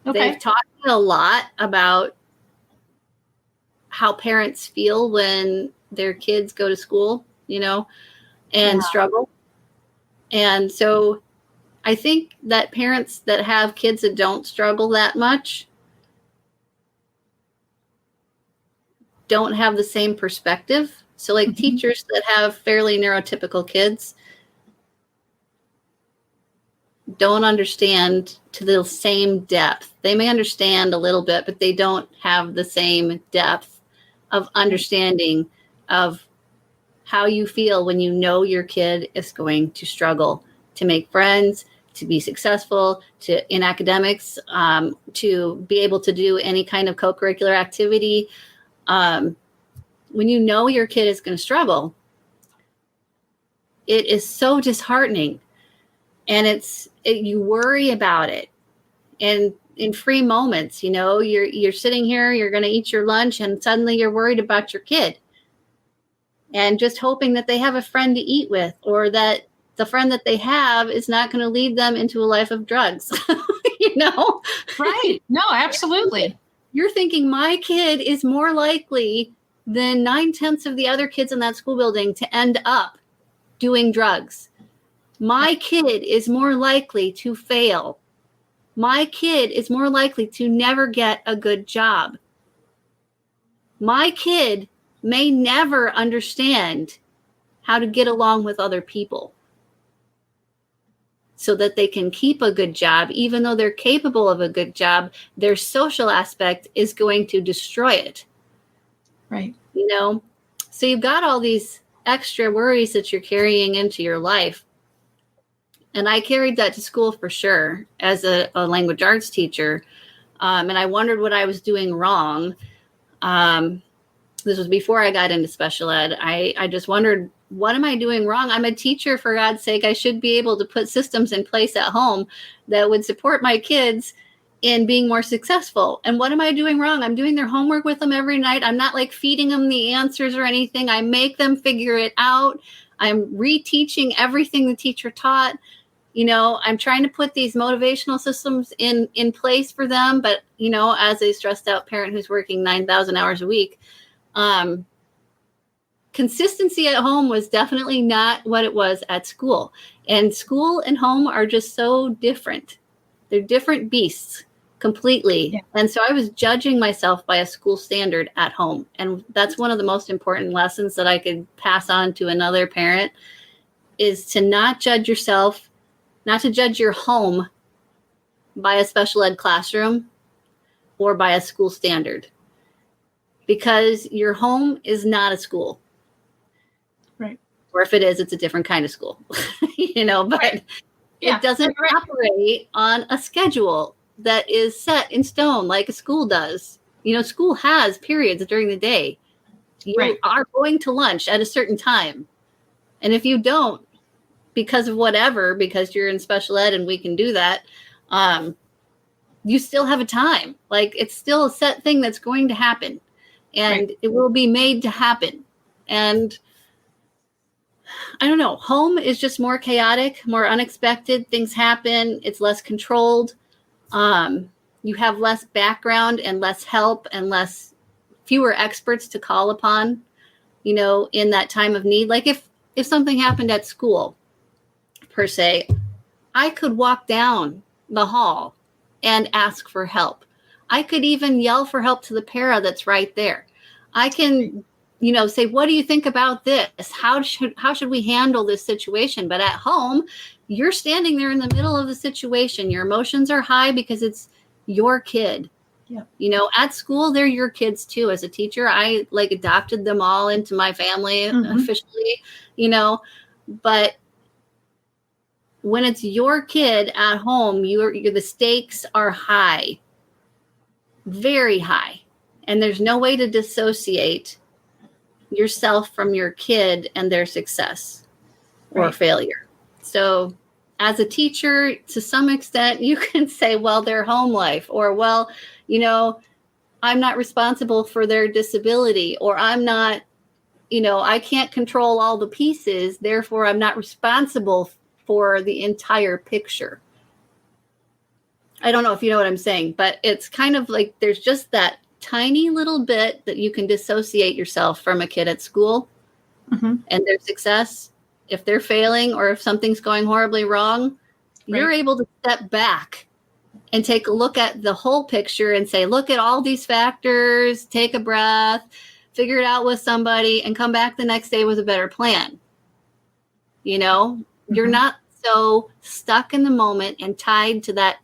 S1: Okay.
S2: They've taught me a lot about how parents feel when their kids go to school, and struggle. And so I think that parents that have kids that don't struggle that much don't have the same perspective. So like teachers that have fairly neurotypical kids don't understand to the same depth. They may understand a little bit, but they don't have the same depth of understanding of how you feel when you know your kid is going to struggle to make friends, to be successful, in academics, to be able to do any kind of co-curricular activity. When you know your kid is going to struggle, it is so disheartening. And you worry about it. And in free moments, you're sitting here, you're going to eat your lunch, and suddenly you're worried about your kid. And just hoping that they have a friend to eat with, or that the friend that they have is not going to lead them into a life of drugs.
S1: Right. No, absolutely.
S2: You're thinking my kid is more likely than 9/10 of the other kids in that school building to end up doing drugs. My kid is more likely to fail. My kid is more likely to never get a good job. My kid may never understand how to get along with other people so that they can keep a good job. Even though they're capable of a good job, their social aspect is going to destroy it.
S1: Right.
S2: So you've got all these extra worries that you're carrying into your life. And I carried that to school for sure as a language arts teacher. And I wondered what I was doing wrong. This was before I got into special ed. I just wondered, what am I doing wrong? I'm a teacher, for God's sake. I should be able to put systems in place at home that would support my kids in being more successful. And what am I doing wrong? I'm doing their homework with them every night. I'm not like feeding them the answers or anything. I make them figure it out. I'm reteaching everything the teacher taught. I'm trying to put these motivational systems in place for them. But, as a stressed out parent who's working 9,000 hours a week, consistency at home was definitely not what it was at school. And school and home are just so different. They're different beasts completely. Yeah. And so I was judging myself by a school standard at home. And that's one of the most important lessons that I could pass on to another parent, is to not judge yourself, not to judge your home by a special ed classroom or by a school standard, because your home is not a school.
S1: Right.
S2: Or if it is, it's a different kind of school, but right. It doesn't operate on a schedule that is set in stone like a school does. School has periods during the day. You are going to lunch at a certain time. And if you don't, because of whatever, because you're in special ed and we can do that, you still have a time. Like, it's still a set thing that's going to happen, and it will be made to happen. And I don't know, home is just more chaotic, more unexpected. Things happen. It's less controlled. You have less background and less help and fewer experts to call upon, in that time of need. Like if something happened at school, per se, I could walk down the hall and ask for help. I could even yell for help to the para that's right there. I can, say, what do you think about this? How should we handle this situation? But at home, you're standing there in the middle of the situation. Your emotions are high because it's your kid. Yeah. At school, they're your kids too. As a teacher, I adopted them all into my family officially, but when it's your kid at home, the stakes are high, very high. And there's no way to dissociate yourself from your kid and their success or failure. So as a teacher, to some extent, you can say, well, their home life, or, well, I'm not responsible for their disability, or I'm not, I can't control all the pieces. Therefore, I'm not responsible for the entire picture. I don't know if you know what I'm saying, but it's kind of like there's just that tiny little bit that you can dissociate yourself from a kid at school and their success. If they're failing or if something's going horribly wrong, you're able to step back and take a look at the whole picture and say, look at all these factors, take a breath, figure it out with somebody, and come back the next day with a better plan. You're not so stuck in the moment and tied to that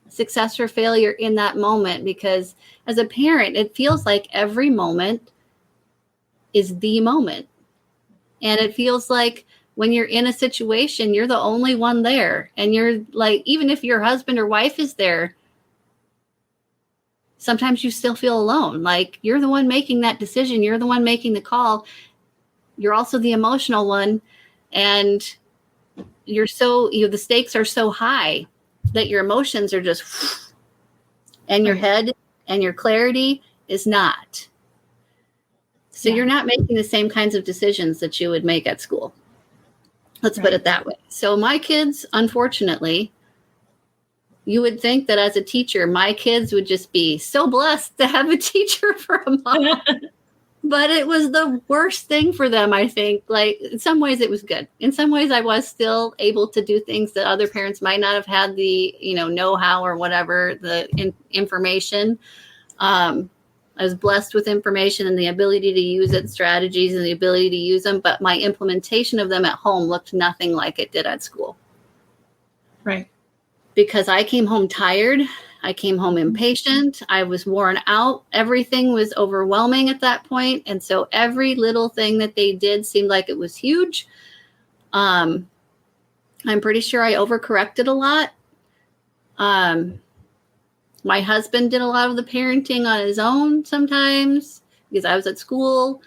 S2: success or failure in that moment, because as a parent, it feels like every moment is the moment. And it feels like when you're in a situation, you're the only one there. And you're like, even if your husband or wife is there, sometimes you still feel alone. Like you're the one making that decision. You're the one making the call. You're also the emotional one. And you're the stakes are so high that your emotions are just, and your head and your clarity is not. So you're not making the same kinds of decisions that you would make at school. Let's put it that way. So my kids, unfortunately, you would think that as a teacher, my kids would just be so blessed to have a teacher for a mom. But it was the worst thing for them, I think. Like, in some ways it was good. In some ways I was still able to do things that other parents might not have had the, know-how or whatever, the information. I was blessed with information and the ability to use it, strategies and the ability to use them. But my implementation of them at home looked nothing like it did at school.
S1: Right.
S2: Because I came home tired. I came home impatient. I was worn out. Everything was overwhelming at that point. And so every little thing that they did seemed like it was huge. I'm pretty sure I overcorrected a lot. My husband did a lot of the parenting on his own sometimes because I was at school.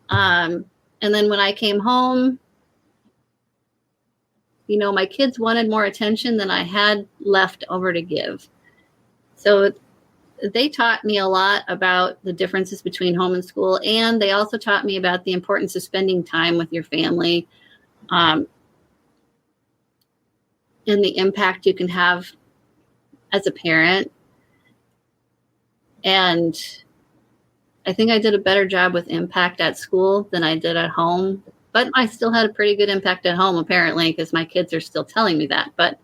S2: And then when I came home, my kids wanted more attention than I had left over to give. So they taught me a lot about the differences between home and school. And they also taught me about the importance of spending time with your family, and the impact you can have as a parent. And I think I did a better job with impact at school than I did at home. But I still had a pretty good impact at home, apparently, because my kids are still telling me that. But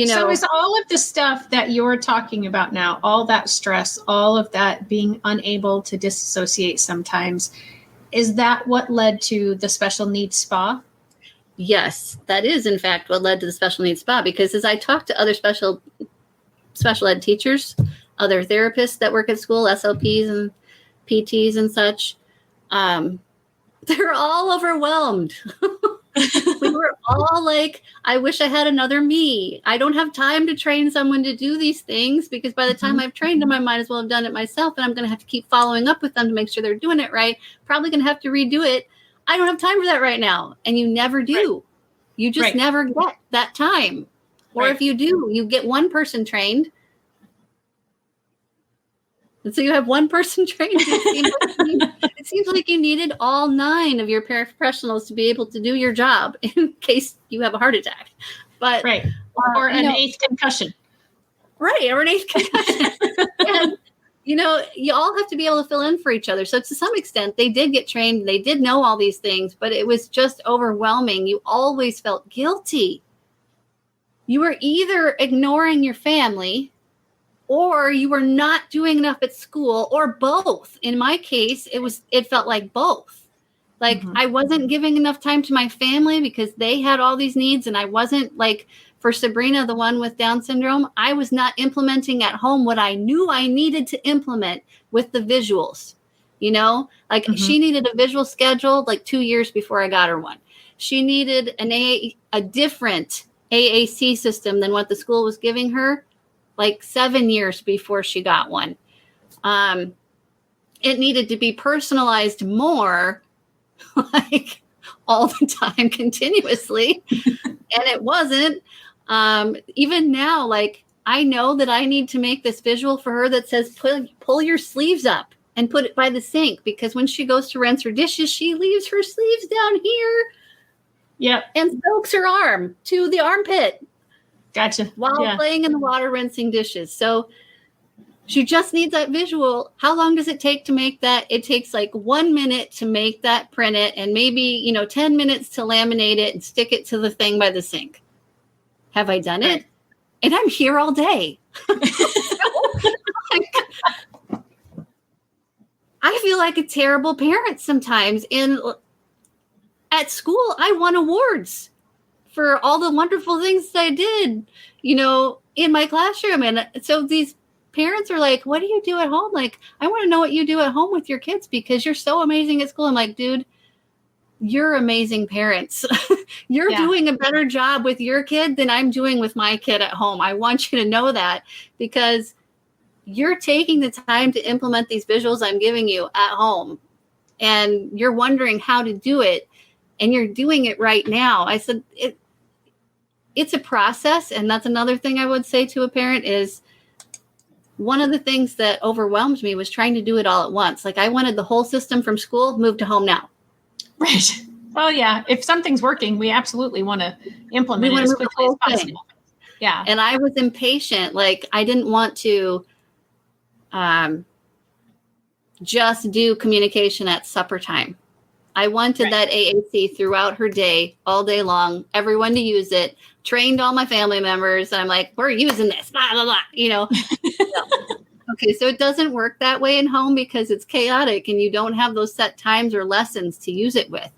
S1: So is all of the stuff that you're talking about now, all that stress, all of that being unable to disassociate sometimes, is that what led to the special needs spa?
S2: Yes, that is, in fact, what led to the special needs spa. Because as I talked to other special ed teachers, other therapists that work at school, SLPs and PTs and such, they're all overwhelmed. We were all like, I wish I had another me. I don't have time to train someone to do these things because by the time I've trained them, I might as well have done it myself. And I'm going to have to keep following up with them to make sure they're doing it right. Probably going to have to redo it. I don't have time for that right now. And you never do. Right. You just never get that time. Or if you do, you get one person trained. And so you have one person trained. It seems like you needed all 9 of your paraprofessionals to be able to do your job in case you have a heart attack. But
S1: or an 8th concussion.
S2: Right, or an 8th concussion. And, you all have to be able to fill in for each other. So to some extent, they did get trained. They did know all these things, but it was just overwhelming. You always felt guilty. You were either ignoring your family or you were not doing enough at school, or both. In my case, it felt like both. Like I wasn't giving enough time to my family because they had all these needs. And I wasn't, like, for Sabrina, the one with Down syndrome, I was not implementing at home what I knew I needed to implement with the visuals. She needed a visual schedule like 2 years before I got her one. She needed a different AAC system than what the school was giving her, like 7 years before she got one. It needed to be personalized more, like all the time continuously. And it wasn't. Even now, like, I know that I need to make this visual for her that says, pull your sleeves up and put it by the sink, because when she goes to rinse her dishes, she leaves her sleeves down here.
S1: Yep.
S2: And soaks her arm to the armpit.
S1: Gotcha.
S2: While playing in the water rinsing dishes. So she just needs that visual. How long does it take to make that? It takes like 1 minute to make that, print it, and maybe, 10 minutes to laminate it and stick it to the thing by the sink. Have I done it? And I'm here all day. I feel like a terrible parent sometimes. And at school, I won awards for all the wonderful things that I did, in my classroom. And so these parents are like, what do you do at home? Like, I want to know what you do at home with your kids because you're so amazing at school. I'm like, dude, you're amazing parents. You're doing a better job with your kid than I'm doing with my kid at home. I want you to know that, because you're taking the time to implement these visuals I'm giving you at home, and you're wondering how to do it, and you're doing it right now. I said, it's a process. And that's another thing I would say to a parent is, one of the things that overwhelmed me was trying to do it all at once. Like, I wanted the whole system from school moved to home now.
S1: Right. Well, yeah. If something's working, we absolutely want to implement it as quickly as possible. Yeah.
S2: And I was impatient. Like, I didn't want to just do communication at supper time. I wanted that AAC throughout her day, all day long, everyone to use it, trained all my family members. And I'm like, we're using this, blah, blah, blah, Okay, so it doesn't work that way in home because it's chaotic and you don't have those set times or lessons to use it with.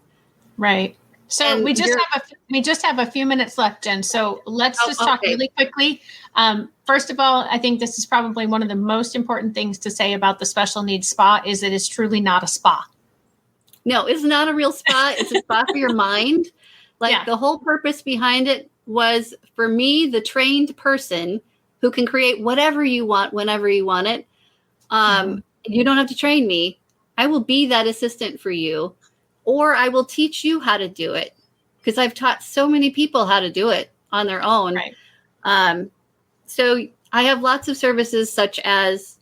S1: Right. So
S2: And
S1: we just have a few minutes left, Jen. So let's just talk really quickly. First of all, I think this is probably one of the most important things to say about the special needs spa is it is truly not a spa.
S2: No, it's not a real spa. It's a spa for your mind. Like, the whole purpose behind it was for me, the trained person who can create whatever you want, whenever you want it. You don't have to train me. I will be that assistant for you, or I will teach you how to do it, because I've taught so many people how to do it on their own.
S1: Right.
S2: So I have lots of services, such as,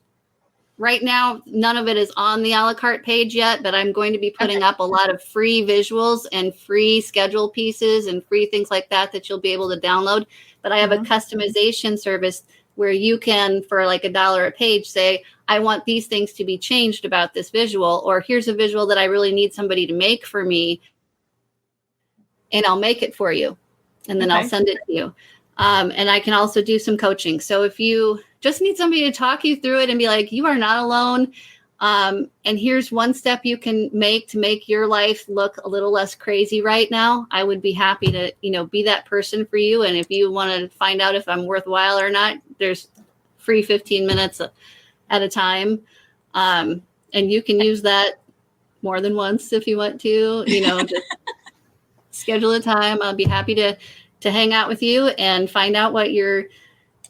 S2: right now, none of it is on the a la carte page yet, but I'm going to be putting up a lot of free visuals and free schedule pieces and free things like that you'll be able to download. But I have a customization service where you can, for like $1 a page, say, I want these things to be changed about this visual, or here's a visual that I really need somebody to make for me, and I'll make it for you. And then I'll send it to you. And I can also do some coaching. So if you just need somebody to talk you through it and be like, you are not alone. And here's one step you can make to make your life look a little less crazy right now, I would be happy to, be that person for you. And if you want to find out if I'm worthwhile or not, there's free 15 minutes at a time. And you can use that more than once if you want to, just schedule a time. I'll be happy to hang out with you and find out what you're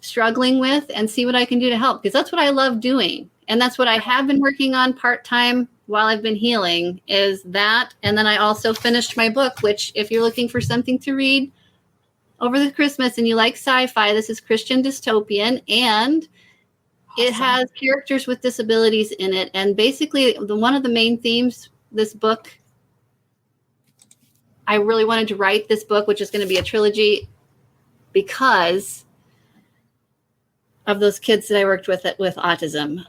S2: struggling with and see what I can do to help, because that's what I love doing. And that's what I have been working on part-time while I've been healing, is that. And then I also finished my book, which, if you're looking for something to read over the Christmas and you like sci-fi, this is Christian dystopian, and it has characters with disabilities in it. And basically, one of the main themes, this book, I really wanted to write this book, which is going to be a trilogy, because of those kids that I worked with autism.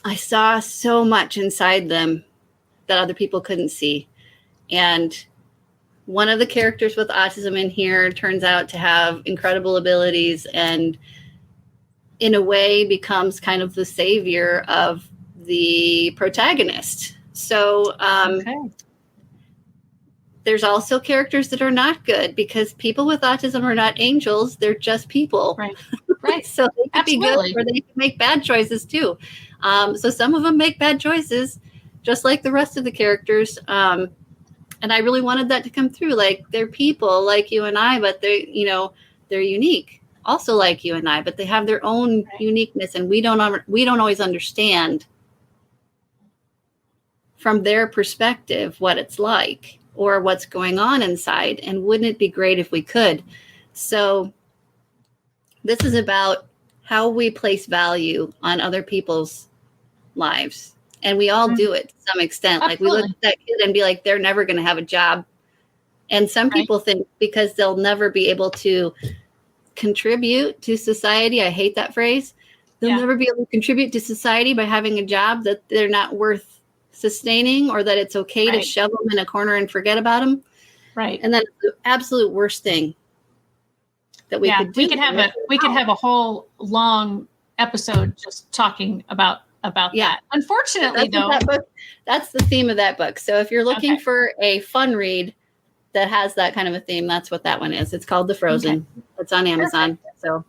S2: I saw so much inside them that other people couldn't see. And one of the characters with autism in here turns out to have incredible abilities, and in a way becomes kind of the savior of the protagonist. So there's also characters that are not good, because people with autism are not angels. They're just people.
S1: Right. Right.
S2: So they can be good, or they can make bad choices too. So some of them make bad choices, just like the rest of the characters. And I really wanted that to come through. Like, they're people like you and I, but they're unique, also like you and I, but they have their own uniqueness, and we don't always understand from their perspective what it's like or what's going on inside. And wouldn't it be great if we could? So this is about how we place value on other people's lives. And we all do it to some extent.
S1: Absolutely.
S2: Like we look at that kid and be like, they're never going to have a job. And some people think because they'll never be able to contribute to society, I hate that phrase, they'll never be able to contribute to society by having a job, that they're not worth sustaining, or that it's okay to shove them in a corner and forget about them.
S1: Right.
S2: And that's the absolute worst thing that we could do.
S1: We could have a whole long episode just talking about that. Unfortunately,
S2: that's the theme of that book. So if you're looking for a fun read that has that kind of a theme, that's what that one is. It's called The Frozen. Okay. It's on Amazon. Perfect.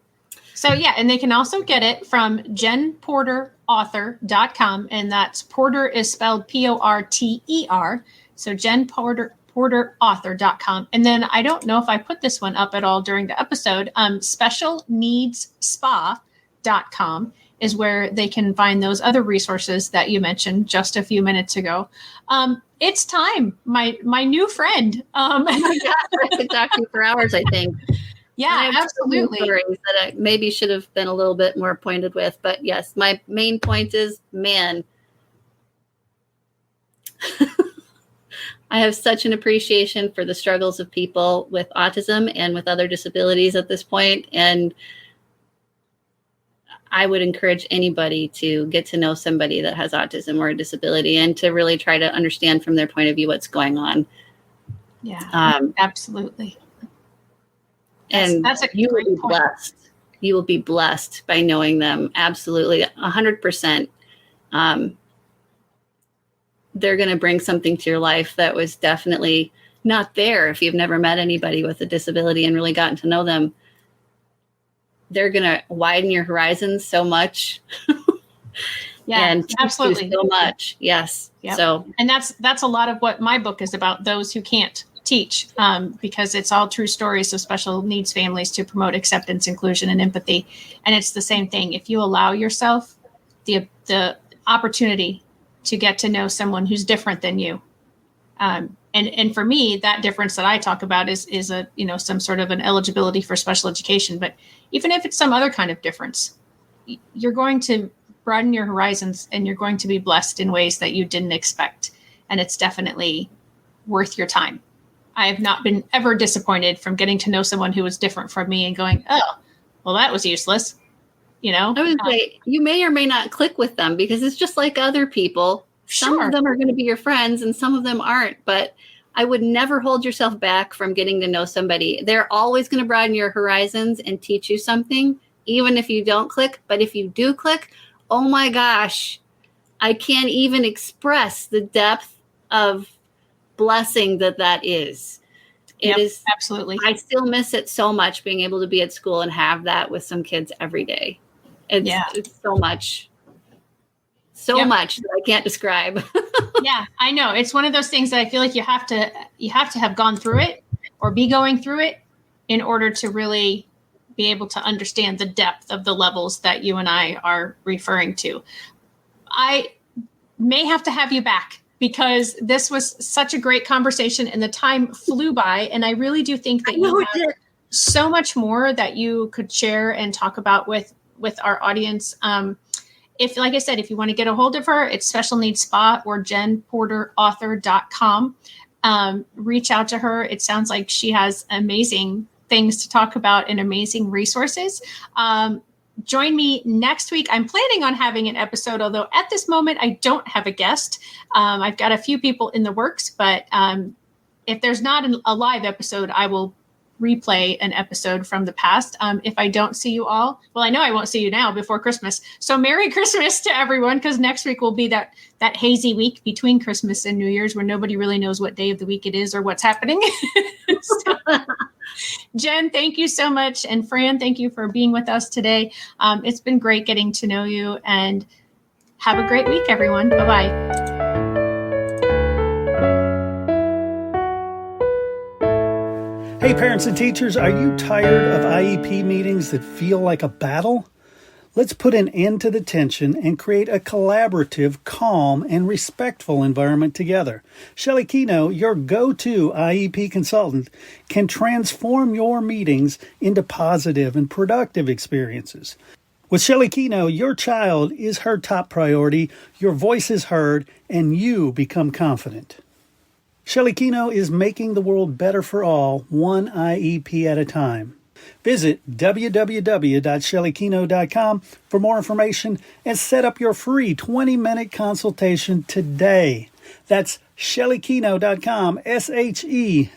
S1: So yeah, and they can also get it from jenporterauthor.com, and that's Porter is spelled Porter. So jenporterauthor.com. And then I don't know if I put this one up at all during the episode. Specialneedsspa.com is where they can find those other resources that you mentioned just a few minutes ago. It's time, my new friend. Oh my God,
S2: I could talk to you for hours, I think.
S1: Yeah, absolutely.
S2: Stories that I maybe should have been a little bit more pointed with, but yes, my main point is, man, I have such an appreciation for the struggles of people with autism and with other disabilities at this point, and I would encourage anybody to get to know somebody that has autism or a disability and to really try to understand from their point of view what's going on.
S1: Yeah, absolutely.
S2: And
S1: that's a
S2: you will be
S1: point.
S2: Blessed. You will be blessed by knowing them. Absolutely. 100%. They're going to bring something to your life that was definitely not there if you've never met anybody with a disability and really gotten to know them. They're going to widen your horizons so much.
S1: Yeah,
S2: and
S1: absolutely.
S2: So much. Yes.
S1: Yep.
S2: So,
S1: and that's a lot of what my book is about, those who can't teach, because it's all true stories of special needs families to promote acceptance, inclusion, and empathy. And it's the same thing. If you allow yourself the opportunity to get to know someone who's different than you, and for me, that difference that I talk about is a some sort of an eligibility for special education. But even if it's some other kind of difference, you're going to broaden your horizons and you're going to be blessed in ways that you didn't expect. And it's definitely worth your time. I have not been ever disappointed from getting to know someone who was different from me and going, oh, well, that was useless. I
S2: would say you may or may not click with them because it's just like other people. Some of them are going to be your friends and some of them aren't. But I would never hold yourself back from getting to know somebody. They're always going to broaden your horizons and teach you something, even if you don't click. But if you do click, oh my gosh, I can't even express the depth of blessing that is. It is
S1: absolutely.
S2: I still miss it so much, being able to be at school and have that with some kids every day. It's so much that I can't describe.
S1: Yeah, I know. It's one of those things that I feel like you have to have gone through it or be going through it in order to really be able to understand the depth of the levels that you and I are referring to. I may have to have you back because this was such a great conversation and the time flew by. And I really do think that you have so much more that you could share and talk about with our audience. If, like I said, if you want to get a hold of her, it's Special Needs Spa or jenporterauthor.com. Reach out to her. It sounds like she has amazing things to talk about and amazing resources. Join me next week. I'm planning on having an episode, although at this moment I don't have a guest. I've got a few people in the works, but if there's not a live episode, I will replay an episode from the past. If I don't see you all, well, I know I won't see you now before Christmas. So Merry Christmas to everyone, because next week will be that hazy week between Christmas and New Year's where nobody really knows what day of the week it is or what's happening. So, Jen, thank you so much. And Fran, thank you for being with us today. It's been great getting to know you, and have a great week, everyone. Bye-bye.
S3: Hey, parents and teachers, are you tired of IEP meetings that feel like a battle? Let's put an end to the tension and create a collaborative, calm, and respectful environment together. Shelley Kino, your go-to IEP consultant, can transform your meetings into positive and productive experiences. With Shelley Kino, your child is her top priority, your voice is heard, and you become confident. Shelley Kino is making the world better for all, one IEP at a time. Visit www.shelleykino.com for more information and set up your free 20-minute consultation today. That's shelleykino.com, SHELLEYKENOW.